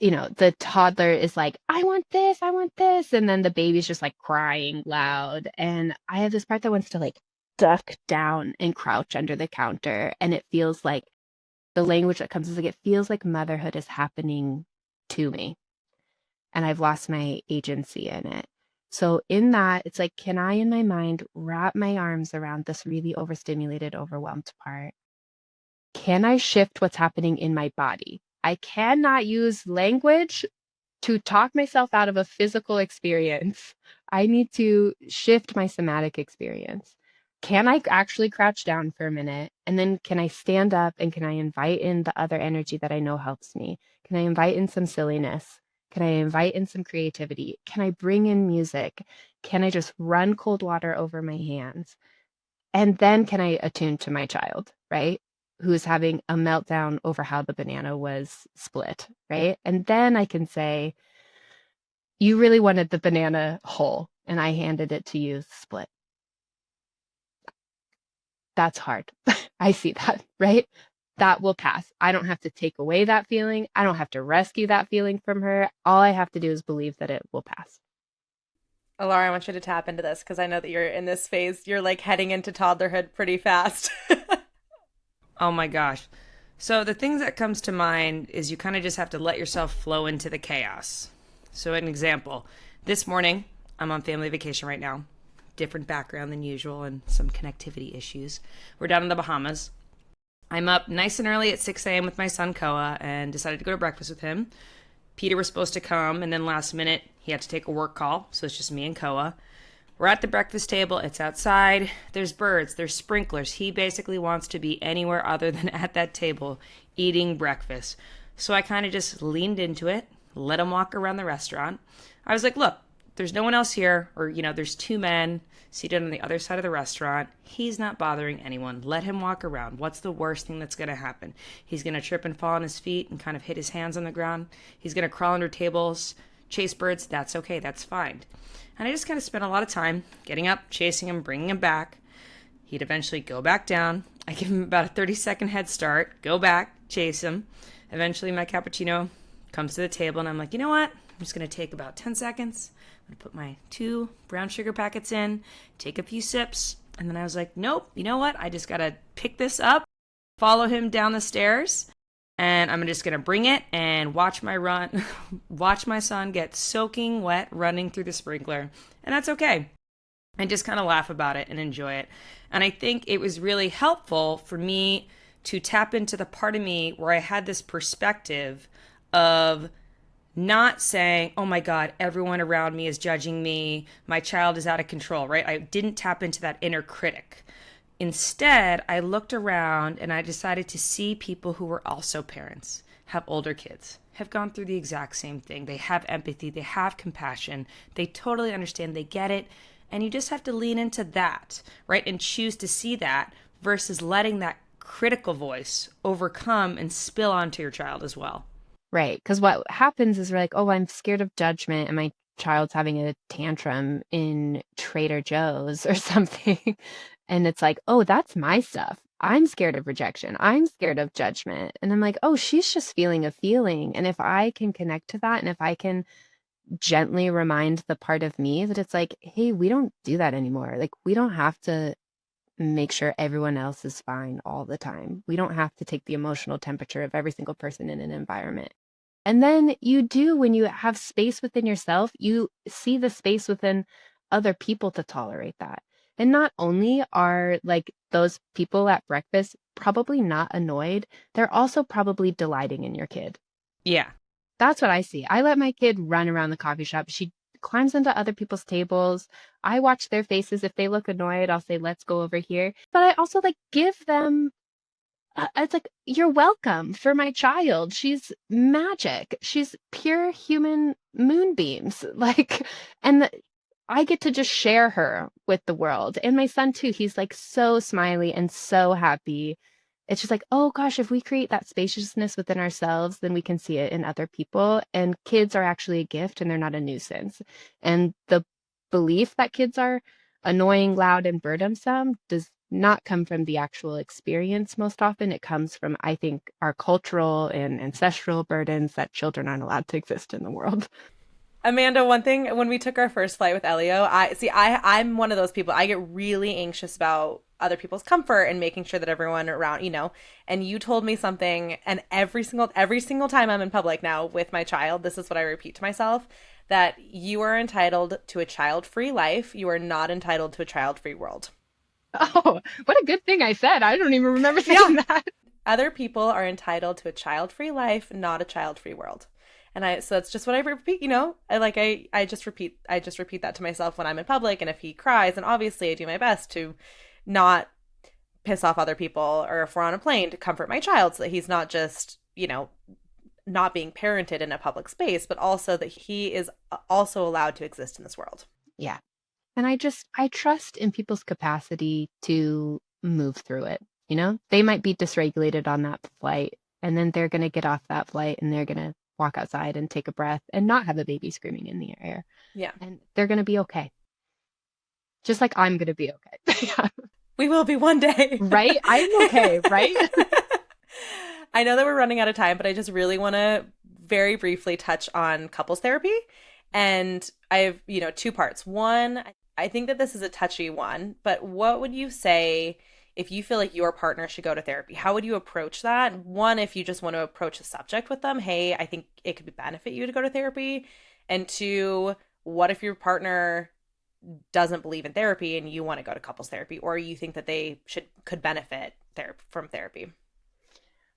the toddler is like, I want this, I want this. And then the baby's just like crying loud. And I have this part that wants to like duck down and crouch under the counter. And it feels like the language that comes is like, it feels like motherhood is happening to me and I've lost my agency in it. So in that, it's like, can I, in my mind, wrap my arms around this really overstimulated, overwhelmed part? Can I shift what's happening in my body? I cannot use language to talk myself out of a physical experience. I need to shift my somatic experience. Can I actually crouch down for a minute? And then can I stand up and can I invite in the other energy that I know helps me? Can I invite in some silliness? Can I invite in some creativity? Can I bring in music? Can I just run cold water over my hands? And then can I attune to my child, right? Who's having a meltdown over how the banana was split, right? And then I can say, you really wanted the banana whole, and I handed it to you split. That's hard. I see that, right? that will pass. I don't have to take away that feeling. I don't have to rescue that feeling from her. All I have to do is believe that it will pass. Alara, I want you to tap into this because I know that you're in this phase. You're like heading into toddlerhood pretty fast. Oh my gosh. So the things that comes to mind is you kind of just have to let yourself flow into the chaos. So an example, this morning, I'm on family vacation right now. Different background than usual and some connectivity issues. We're down in the Bahamas. I'm up nice and early at 6 a.m. with my son Koa and decided to go to breakfast with him. Peter was supposed to come, and then last minute, he had to take a work call, so it's just me and Koa. We're at the breakfast table. It's outside. There's birds. There's sprinklers. He basically wants to be anywhere other than at that table eating breakfast. So I kind of just leaned into it, let him walk around the restaurant. I was like, look, there's no one else here, or, there's two men seated on the other side of the restaurant. He's not bothering anyone. Let him walk around. What's the worst thing that's going to happen? He's going to trip and fall on his feet and kind of hit his hands on the ground. He's going to crawl under tables, chase birds. That's okay. That's fine. And I just kind of spent a lot of time getting up, chasing him, bringing him back. He'd eventually go back down. I give him about a 30-second head start, go back, chase him. Eventually my cappuccino comes to the table, and I'm like, you know what? I'm just going to take about 10 seconds. I'm going to put my 2 brown sugar packets in, take a few sips, and then I was like, nope, you know what? I just got to pick this up, follow him down the stairs, and I'm just going to bring it and watch my son get soaking wet running through the sprinkler. And that's okay. And just kind of laugh about it and enjoy it. And I think it was really helpful for me to tap into the part of me where I had this perspective of not saying, oh my God, everyone around me is judging me. My child is out of control, right? I didn't tap into that inner critic. Instead, I looked around and I decided to see people who were also parents, have older kids, have gone through the exact same thing. They have empathy, they have compassion, they totally understand, they get it. And you just have to lean into that, right? And choose to see that versus letting that critical voice overcome and spill onto your child as well. Right. Because what happens is we're like, oh, I'm scared of judgment and my child's having a tantrum in Trader Joe's or something. And it's like, oh, that's my stuff. I'm scared of rejection. I'm scared of judgment. And I'm like, oh, she's just feeling a feeling. And if I can connect to that and if I can gently remind the part of me that it's like, hey, we don't do that anymore. Like, we don't have to make sure everyone else is fine all the time. We don't have to take the emotional temperature of every single person in an environment. And then you do, when you have space within yourself, you see the space within other people to tolerate that. And not only are like those people at breakfast probably not annoyed, they're also probably delighting in your kid. Yeah. That's what I see. I let my kid run around the coffee shop. She climbs into other people's tables. I watch their faces. If they look annoyed, I'll say, let's go over here. But I also like give them, it's like, you're welcome for my child. She's magic. She's pure human moonbeams. Like, and I get to just share her with the world. And my son too, he's like so smiley and so happy. It's just like, oh gosh, if we create that spaciousness within ourselves, then we can see it in other people. And kids are actually a gift and they're not a nuisance. And the belief that kids are annoying, loud, and burdensome does not come from the actual experience most often. It comes from, I think, our cultural and ancestral burdens that children aren't allowed to exist in the world. Amanda, one thing, when we took our first flight with Elio, I'm one of those people. I get really anxious about other people's comfort and making sure that everyone around, and you told me something, and every single time I'm in public now with my child, this is what I repeat to myself, that you are entitled to a child-free life. You are not entitled to a child-free world. Oh, what a good thing I said. I don't even remember saying that. Other people are entitled to a child-free life, not a child-free world. And so that's just what I repeat, I just repeat that to myself when I'm in public. And if he cries, and obviously I do my best to not piss off other people, or if we're on a plane, to comfort my child so that he's not just, not being parented in a public space, but also that he is also allowed to exist in this world. Yeah. And I trust in people's capacity to move through it. They might be dysregulated on that flight, and then they're going to get off that flight and they're going to walk outside and take a breath and not have a baby screaming in the air. Yeah. And they're going to be okay. Just like I'm going to be okay. We will be one day. Right? I'm okay, right? I know that we're running out of time, but I just really want to very briefly touch on couples therapy. And I have, two parts. One, I think that this is a touchy one, but what would you say if you feel like your partner should go to therapy? How would you approach that? One, if you just want to approach the subject with them, hey, I think it could benefit you to go to therapy. And two, what if your partner doesn't believe in therapy and you want to go to couples therapy, or you think that they could benefit from therapy?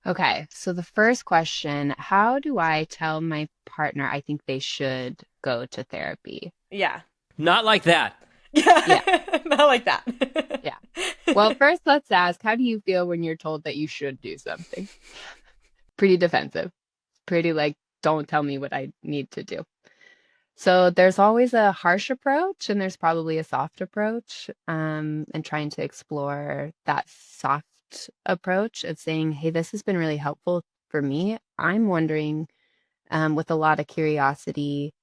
Okay, so the first question, how do I tell my partner I think they should go to therapy? Yeah. Not like that. Yeah. Yeah. Not like that. Yeah. Well, first let's ask, how do you feel when you're told that you should do something? Pretty defensive. Pretty like, don't tell me what I need to do. So there's always a harsh approach and there's probably a soft approach, and trying to explore that soft approach of saying, hey, this has been really helpful for me. I'm wondering, with a lot of curiosity,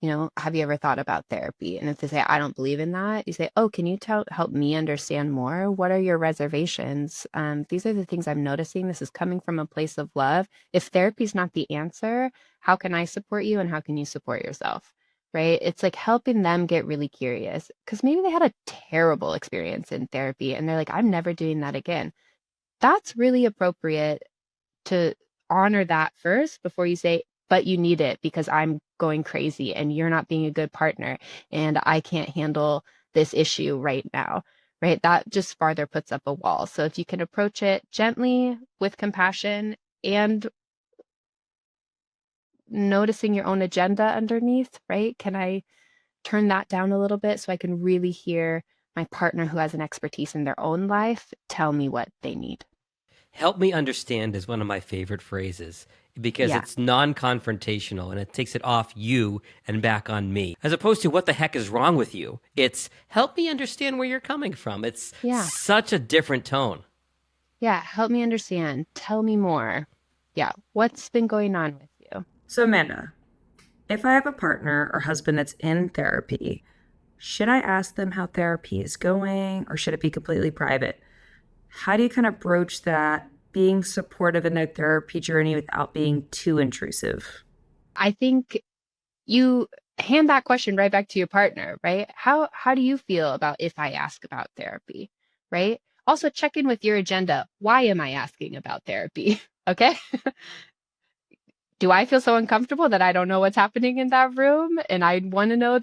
have you ever thought about therapy? And if they say, I don't believe in that, you say, oh, can you help me understand more? What are your reservations? These are the things I'm noticing. This is coming from a place of love. If therapy is not the answer, how can I support you and how can you support yourself? Right? It's like helping them get really curious because maybe they had a terrible experience in therapy and they're like, I'm never doing that again. That's really appropriate to honor that first before you say, but you need it because I'm going crazy and you're not being a good partner and I can't handle this issue right now, right? That just farther puts up a wall. So if you can approach it gently with compassion and noticing your own agenda underneath, right? Can I turn that down a little bit so I can really hear my partner who has an expertise in their own life tell me what they need? Help me understand is one of my favorite phrases because Yeah. it's non-confrontational and it takes it off you and back on me. As opposed to what the heck is wrong with you? It's help me understand where you're coming from. It's Yeah. such a different tone. Yeah. Help me understand. Tell me more. Yeah. What's been going on with you? So, Amanda, if I have a partner or husband that's in therapy, should I ask them how therapy is going or should it be completely private? How do you kind of broach that, being supportive in their therapy journey without being too intrusive? I think you hand that question right back to your partner, right? How do you feel about if I ask about therapy, right? Also check in with your agenda. Why am I asking about therapy? Okay? Do I feel so uncomfortable that I don't know what's happening in that room and I want to know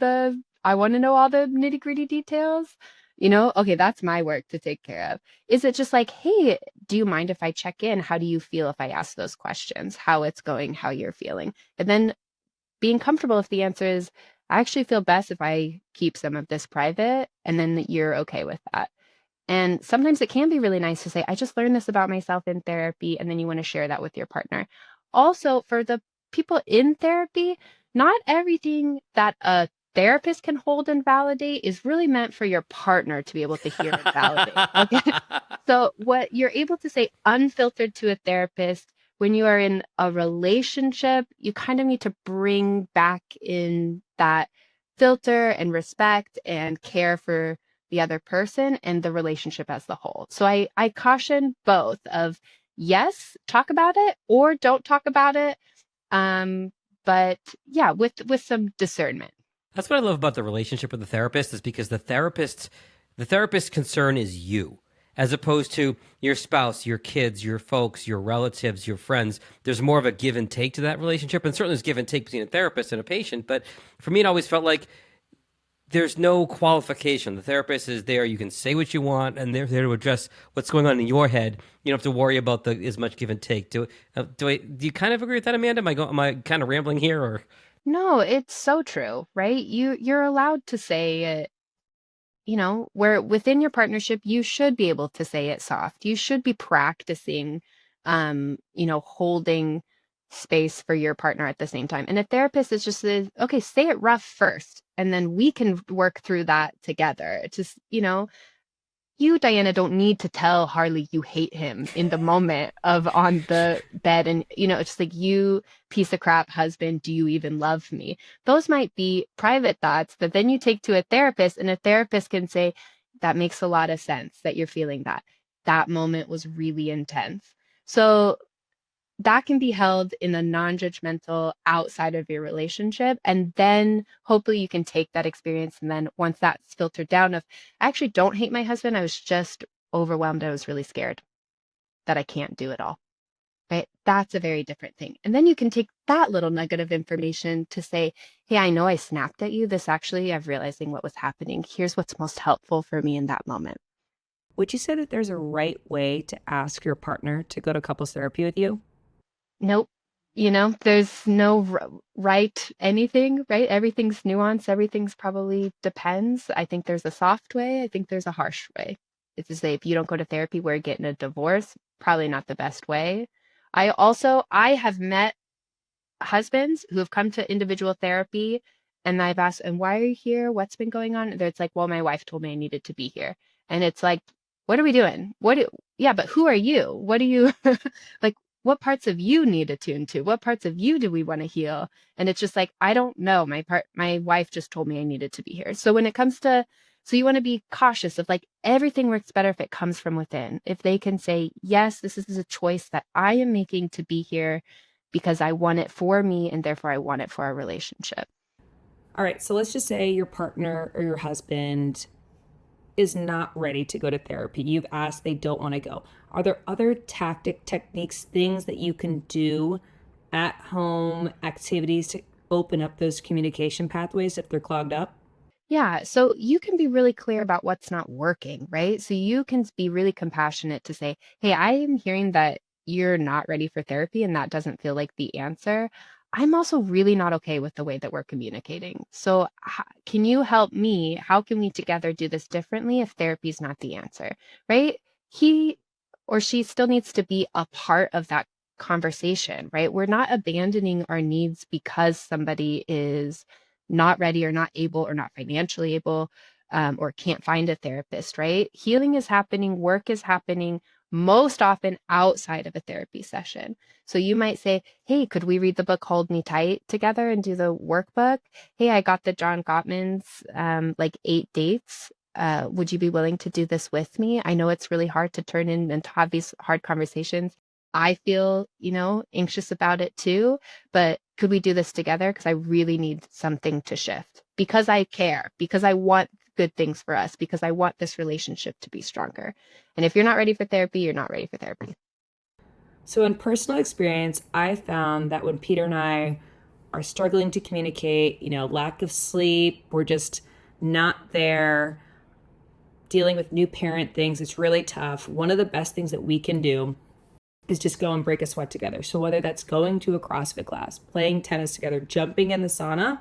all the nitty-gritty details? Okay, that's my work to take care of. Is it just like, hey, do you mind if I check in? How do you feel if I ask those questions? How it's going, how you're feeling? And then being comfortable if the answer is, I actually feel best if I keep some of this private, and then that you're okay with that. And sometimes it can be really nice to say, I just learned this about myself in therapy, and then you want to share that with your partner. Also, for the people in therapy, not everything that a therapist can hold and validate is really meant for your partner to be able to hear and validate. Okay. So what you're able to say unfiltered to a therapist when you are in a relationship, you kind of need to bring back in that filter and respect and care for the other person and the relationship as the whole. So I caution both of yes, talk about it or don't talk about it. But yeah, with some discernment. That's what I love about the relationship with the therapist is because the therapist's concern is you, as opposed to your spouse, your kids, your folks, your relatives, your friends. There's more of a give and take to that relationship, and certainly there's give and take between a therapist and a patient. But for me, it always felt like there's no qualification. The therapist is there. You can say what you want, and they're there to address what's going on in your head. You don't have to worry about as much give and take. Do you kind of agree with that, Amanda? Am I kind of rambling here, or? No, it's so true, right? You're allowed to say it, where within your partnership, you should be able to say it soft. You should be practicing, holding space for your partner at the same time. And a therapist is just, okay, say it rough first, and then we can work through that together. It's just, you, Diana, don't need to tell Harley you hate him in the moment of on the bed. And, it's just like, you piece of crap husband, do you even love me? Those might be private thoughts that then you take to a therapist and a therapist can say, that makes a lot of sense that you're feeling that. That moment was really intense. So that can be held in a non-judgmental outside of your relationship. And then hopefully you can take that experience. And then once that's filtered down of, I actually don't hate my husband. I was just overwhelmed. I was really scared that I can't do it all. Right? That's a very different thing. And then you can take that little nugget of information to say, hey, I know I snapped at you. This actually, I'm realizing what was happening. Here's what's most helpful for me in that moment. Would you say that there's a right way to ask your partner to go to couples therapy with you? Nope. There's no right anything, right? Everything's nuanced. Everything's probably depends. I think there's a soft way. I think there's a harsh way. It's to say, if you don't go to therapy, we're getting a divorce. Probably not the best way. I have met husbands who have come to individual therapy, and I've asked, and why are you here? What's been going on? It's like, well, my wife told me I needed to be here. And it's like, what are we doing? Yeah, but who are you? What do you like? What parts of you need attuned to? What parts of you do we want to heal? And it's just like, I don't know. My wife just told me I needed to be here. So when it comes to, so you want to be cautious of like, everything works better if it comes from within. If they can say, yes, this is a choice that I am making to be here because I want it for me and therefore I want it for our relationship. All right, so let's just say your partner or your husband is not ready to go to therapy. You've asked, they don't want to go. Are there other techniques, things that you can do at home, activities to open up those communication pathways if they're clogged up? Yeah, so you can be really clear about what's not working, right? So you can be really compassionate to say, hey, I am hearing that you're not ready for therapy and that doesn't feel like the answer. I'm also really not okay with the way that we're communicating. So can you help me? How can we together do this differently if therapy is not the answer, right? He or she still needs to be a part of that conversation, right? We're not abandoning our needs because somebody is not ready or not able or not financially able, or can't find a therapist, right? Healing is happening, work is happening most often outside of a therapy session. So you might say, hey, could we read the book Hold Me Tight together and do the workbook? Hey, I got the John Gottman's like 8 dates. Would you be willing to do this with me? I know it's really hard to turn in and to have these hard conversations. I feel, anxious about it too, but could we do this together? Because I really need something to shift because I care, because I want good things for us, because I want this relationship to be stronger. And if you're not ready for therapy, you're not ready for therapy. So in personal experience, I found that when Peter and I are struggling to communicate, lack of sleep, we're just not there, dealing with new parent things, it's really tough. One of the best things that we can do is just go and break a sweat together. So whether that's going to a CrossFit class, playing tennis together, jumping in the sauna,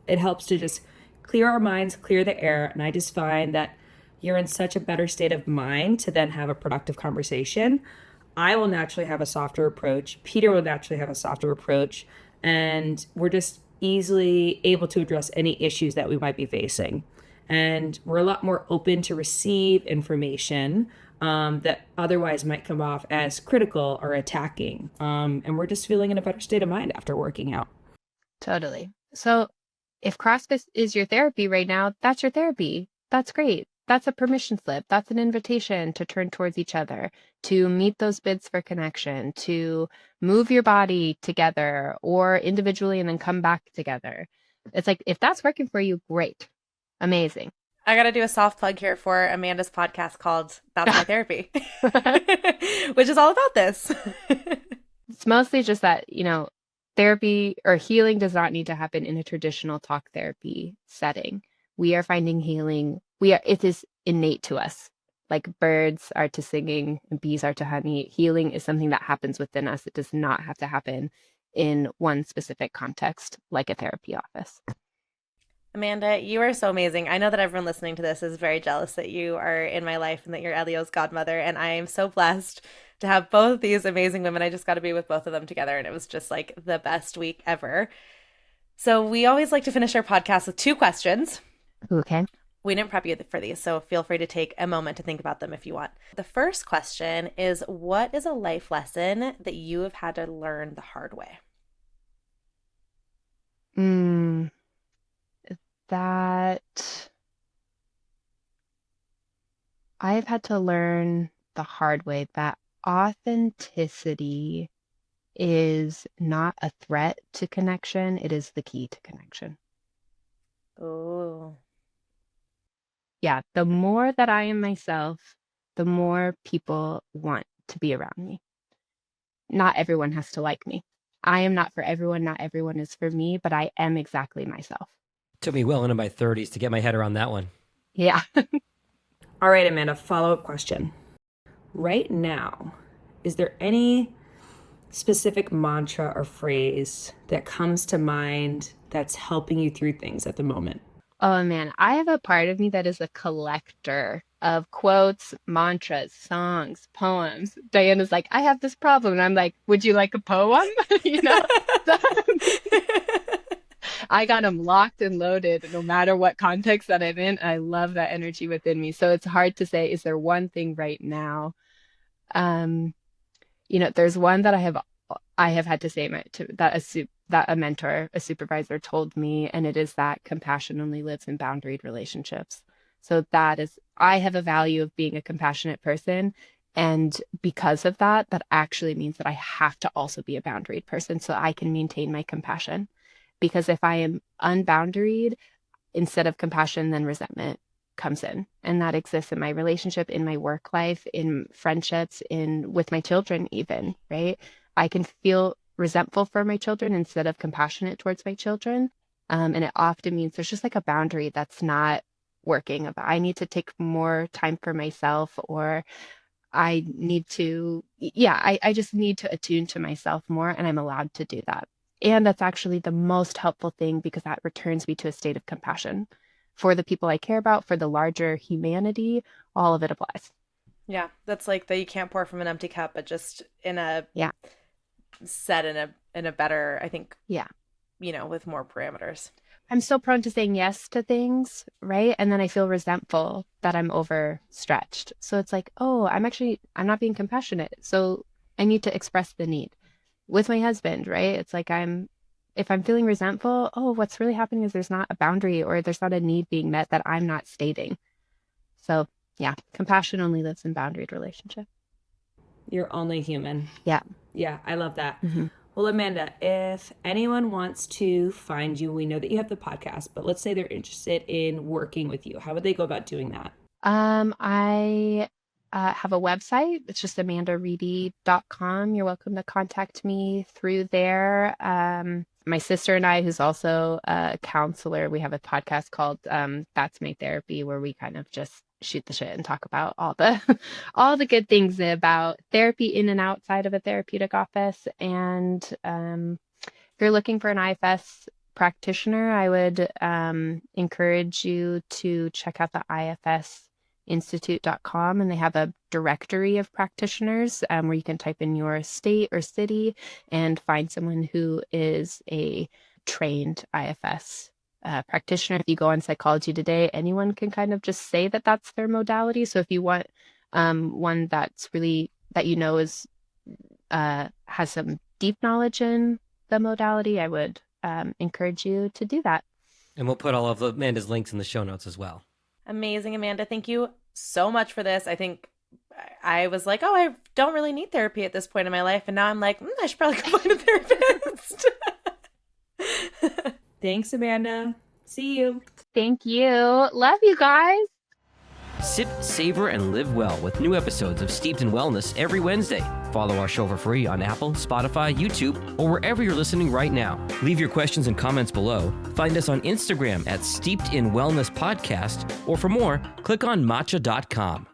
it helps to just clear our minds, clear the air. And I just find that you're in such a better state of mind to then have a productive conversation. I will naturally have a softer approach. Peter will naturally have a softer approach. And we're just easily able to address any issues that we might be facing. And we're a lot more open to receive information that otherwise might come off as critical or attacking. And we're just feeling in a better state of mind after working out. Totally. So if CrossFit is your therapy right now, that's your therapy. That's great. That's a permission slip. That's an invitation to turn towards each other, to meet those bids for connection, to move your body together or individually and then come back together. It's like, if that's working for you, great. Amazing. I got to do a soft plug here for Amanda's podcast called That's My Therapy, which is all about this. It's mostly just that, therapy or healing does not need to happen in a traditional talk therapy setting. We are finding healing. It is innate to us. Like birds are to singing and bees are to honey. Healing is something that happens within us. It does not have to happen in one specific context, like a therapy office. Amanda, you are so amazing. I know that everyone listening to this is very jealous that you are in my life and that you're Elio's godmother. And I am so blessed to have both these amazing women. I just got to be with both of them together. And it was just like the best week ever. So we always like to finish our podcast with 2 questions. Okay. We didn't prep you for these, so feel free to take a moment to think about them if you want. The first question is, what is a life lesson that you have had to learn the hard way? That I've had to learn the hard way that authenticity is not a threat to connection. It is the key to connection. Oh. Yeah, the more that I am myself, the more people want to be around me. Not everyone has to like me. I am not for everyone. Not everyone is for me, but I am exactly myself. Took me well into my 30s to get my head around that one. Yeah. All right, Amanda, follow-up question. Right now, is there any specific mantra or phrase that comes to mind that's helping you through things at the moment? Oh man, I have a part of me that is a collector of quotes, mantras, songs, poems. Diana's like, I have this problem. And I'm like, would you like a poem? You know? I got them locked and loaded no matter what context that I'm in. I love that energy within me. So it's hard to say, is there one thing right now? There's one that I have had to say that a mentor, a supervisor told me, and it is that compassion only lives in boundaried relationships. So I have a value of being a compassionate person. And because of that, that actually means that I have to also be a boundaried person so I can maintain my compassion. Because if I am unboundaried, instead of compassion, then resentment comes in. And that exists in my relationship, in my work life, in friendships, with my children even, right? I can feel resentful for my children instead of compassionate towards my children. And it often means there's just like a boundary that's not working. I need to take more time for myself, or I need to, I just need to attune to myself more, and I'm allowed to do that. And that's actually the most helpful thing, because that returns me to a state of compassion for the people I care about, for the larger humanity. All of it applies. Yeah, that's like you can't pour from an empty cup, but just set in a better, I think. Yeah. With more parameters. I'm so prone to saying yes to things, right? And then I feel resentful that I'm overstretched. So it's like, oh, I'm not being compassionate. So I need to express the need with my husband, right? It's like if I'm feeling resentful, oh, what's really happening is there's not a boundary, or there's not a need being met that I'm not stating. So yeah, compassion only lives in boundaried relationship. You're only human. Yeah. Yeah, I love that. Mm-hmm. Well, Amanda, if anyone wants to find you, we know that you have the podcast, but let's say they're interested in working with you. How would they go about doing that? I have a website. It's just amandareedy.com. You're welcome to contact me through there. My sister and I, who's also a counselor, we have a podcast called That's My Therapy, where we kind of just shoot the shit and talk about all the good things about therapy in and outside of a therapeutic office. And if you're looking for an IFS practitioner, I would encourage you to check out the ifsinstitute.com, and they have a directory of practitioners where you can type in your state or city and find someone who is a trained IFS practitioner. If you go on Psychology Today, anyone can kind of just say that that's their modality. So if you want one that's really, that is has some deep knowledge in the modality, I would encourage you to do that. And we'll put all of Amanda's links in the show notes as well. Amazing, Amanda. Thank you so much for this. I think I was like, oh, I don't really need therapy at this point in my life. And now I'm like, I should probably go find a therapist. Thanks, Amanda. See you. Thank you. Love you guys. Sip, savor, and live well with new episodes of Steeped in Wellness every Wednesday. Follow our show for free on Apple, Spotify, YouTube, or wherever you're listening right now. Leave your questions and comments below. Find us on Instagram at Steeped in Wellness Podcast, or for more, click on matcha.com.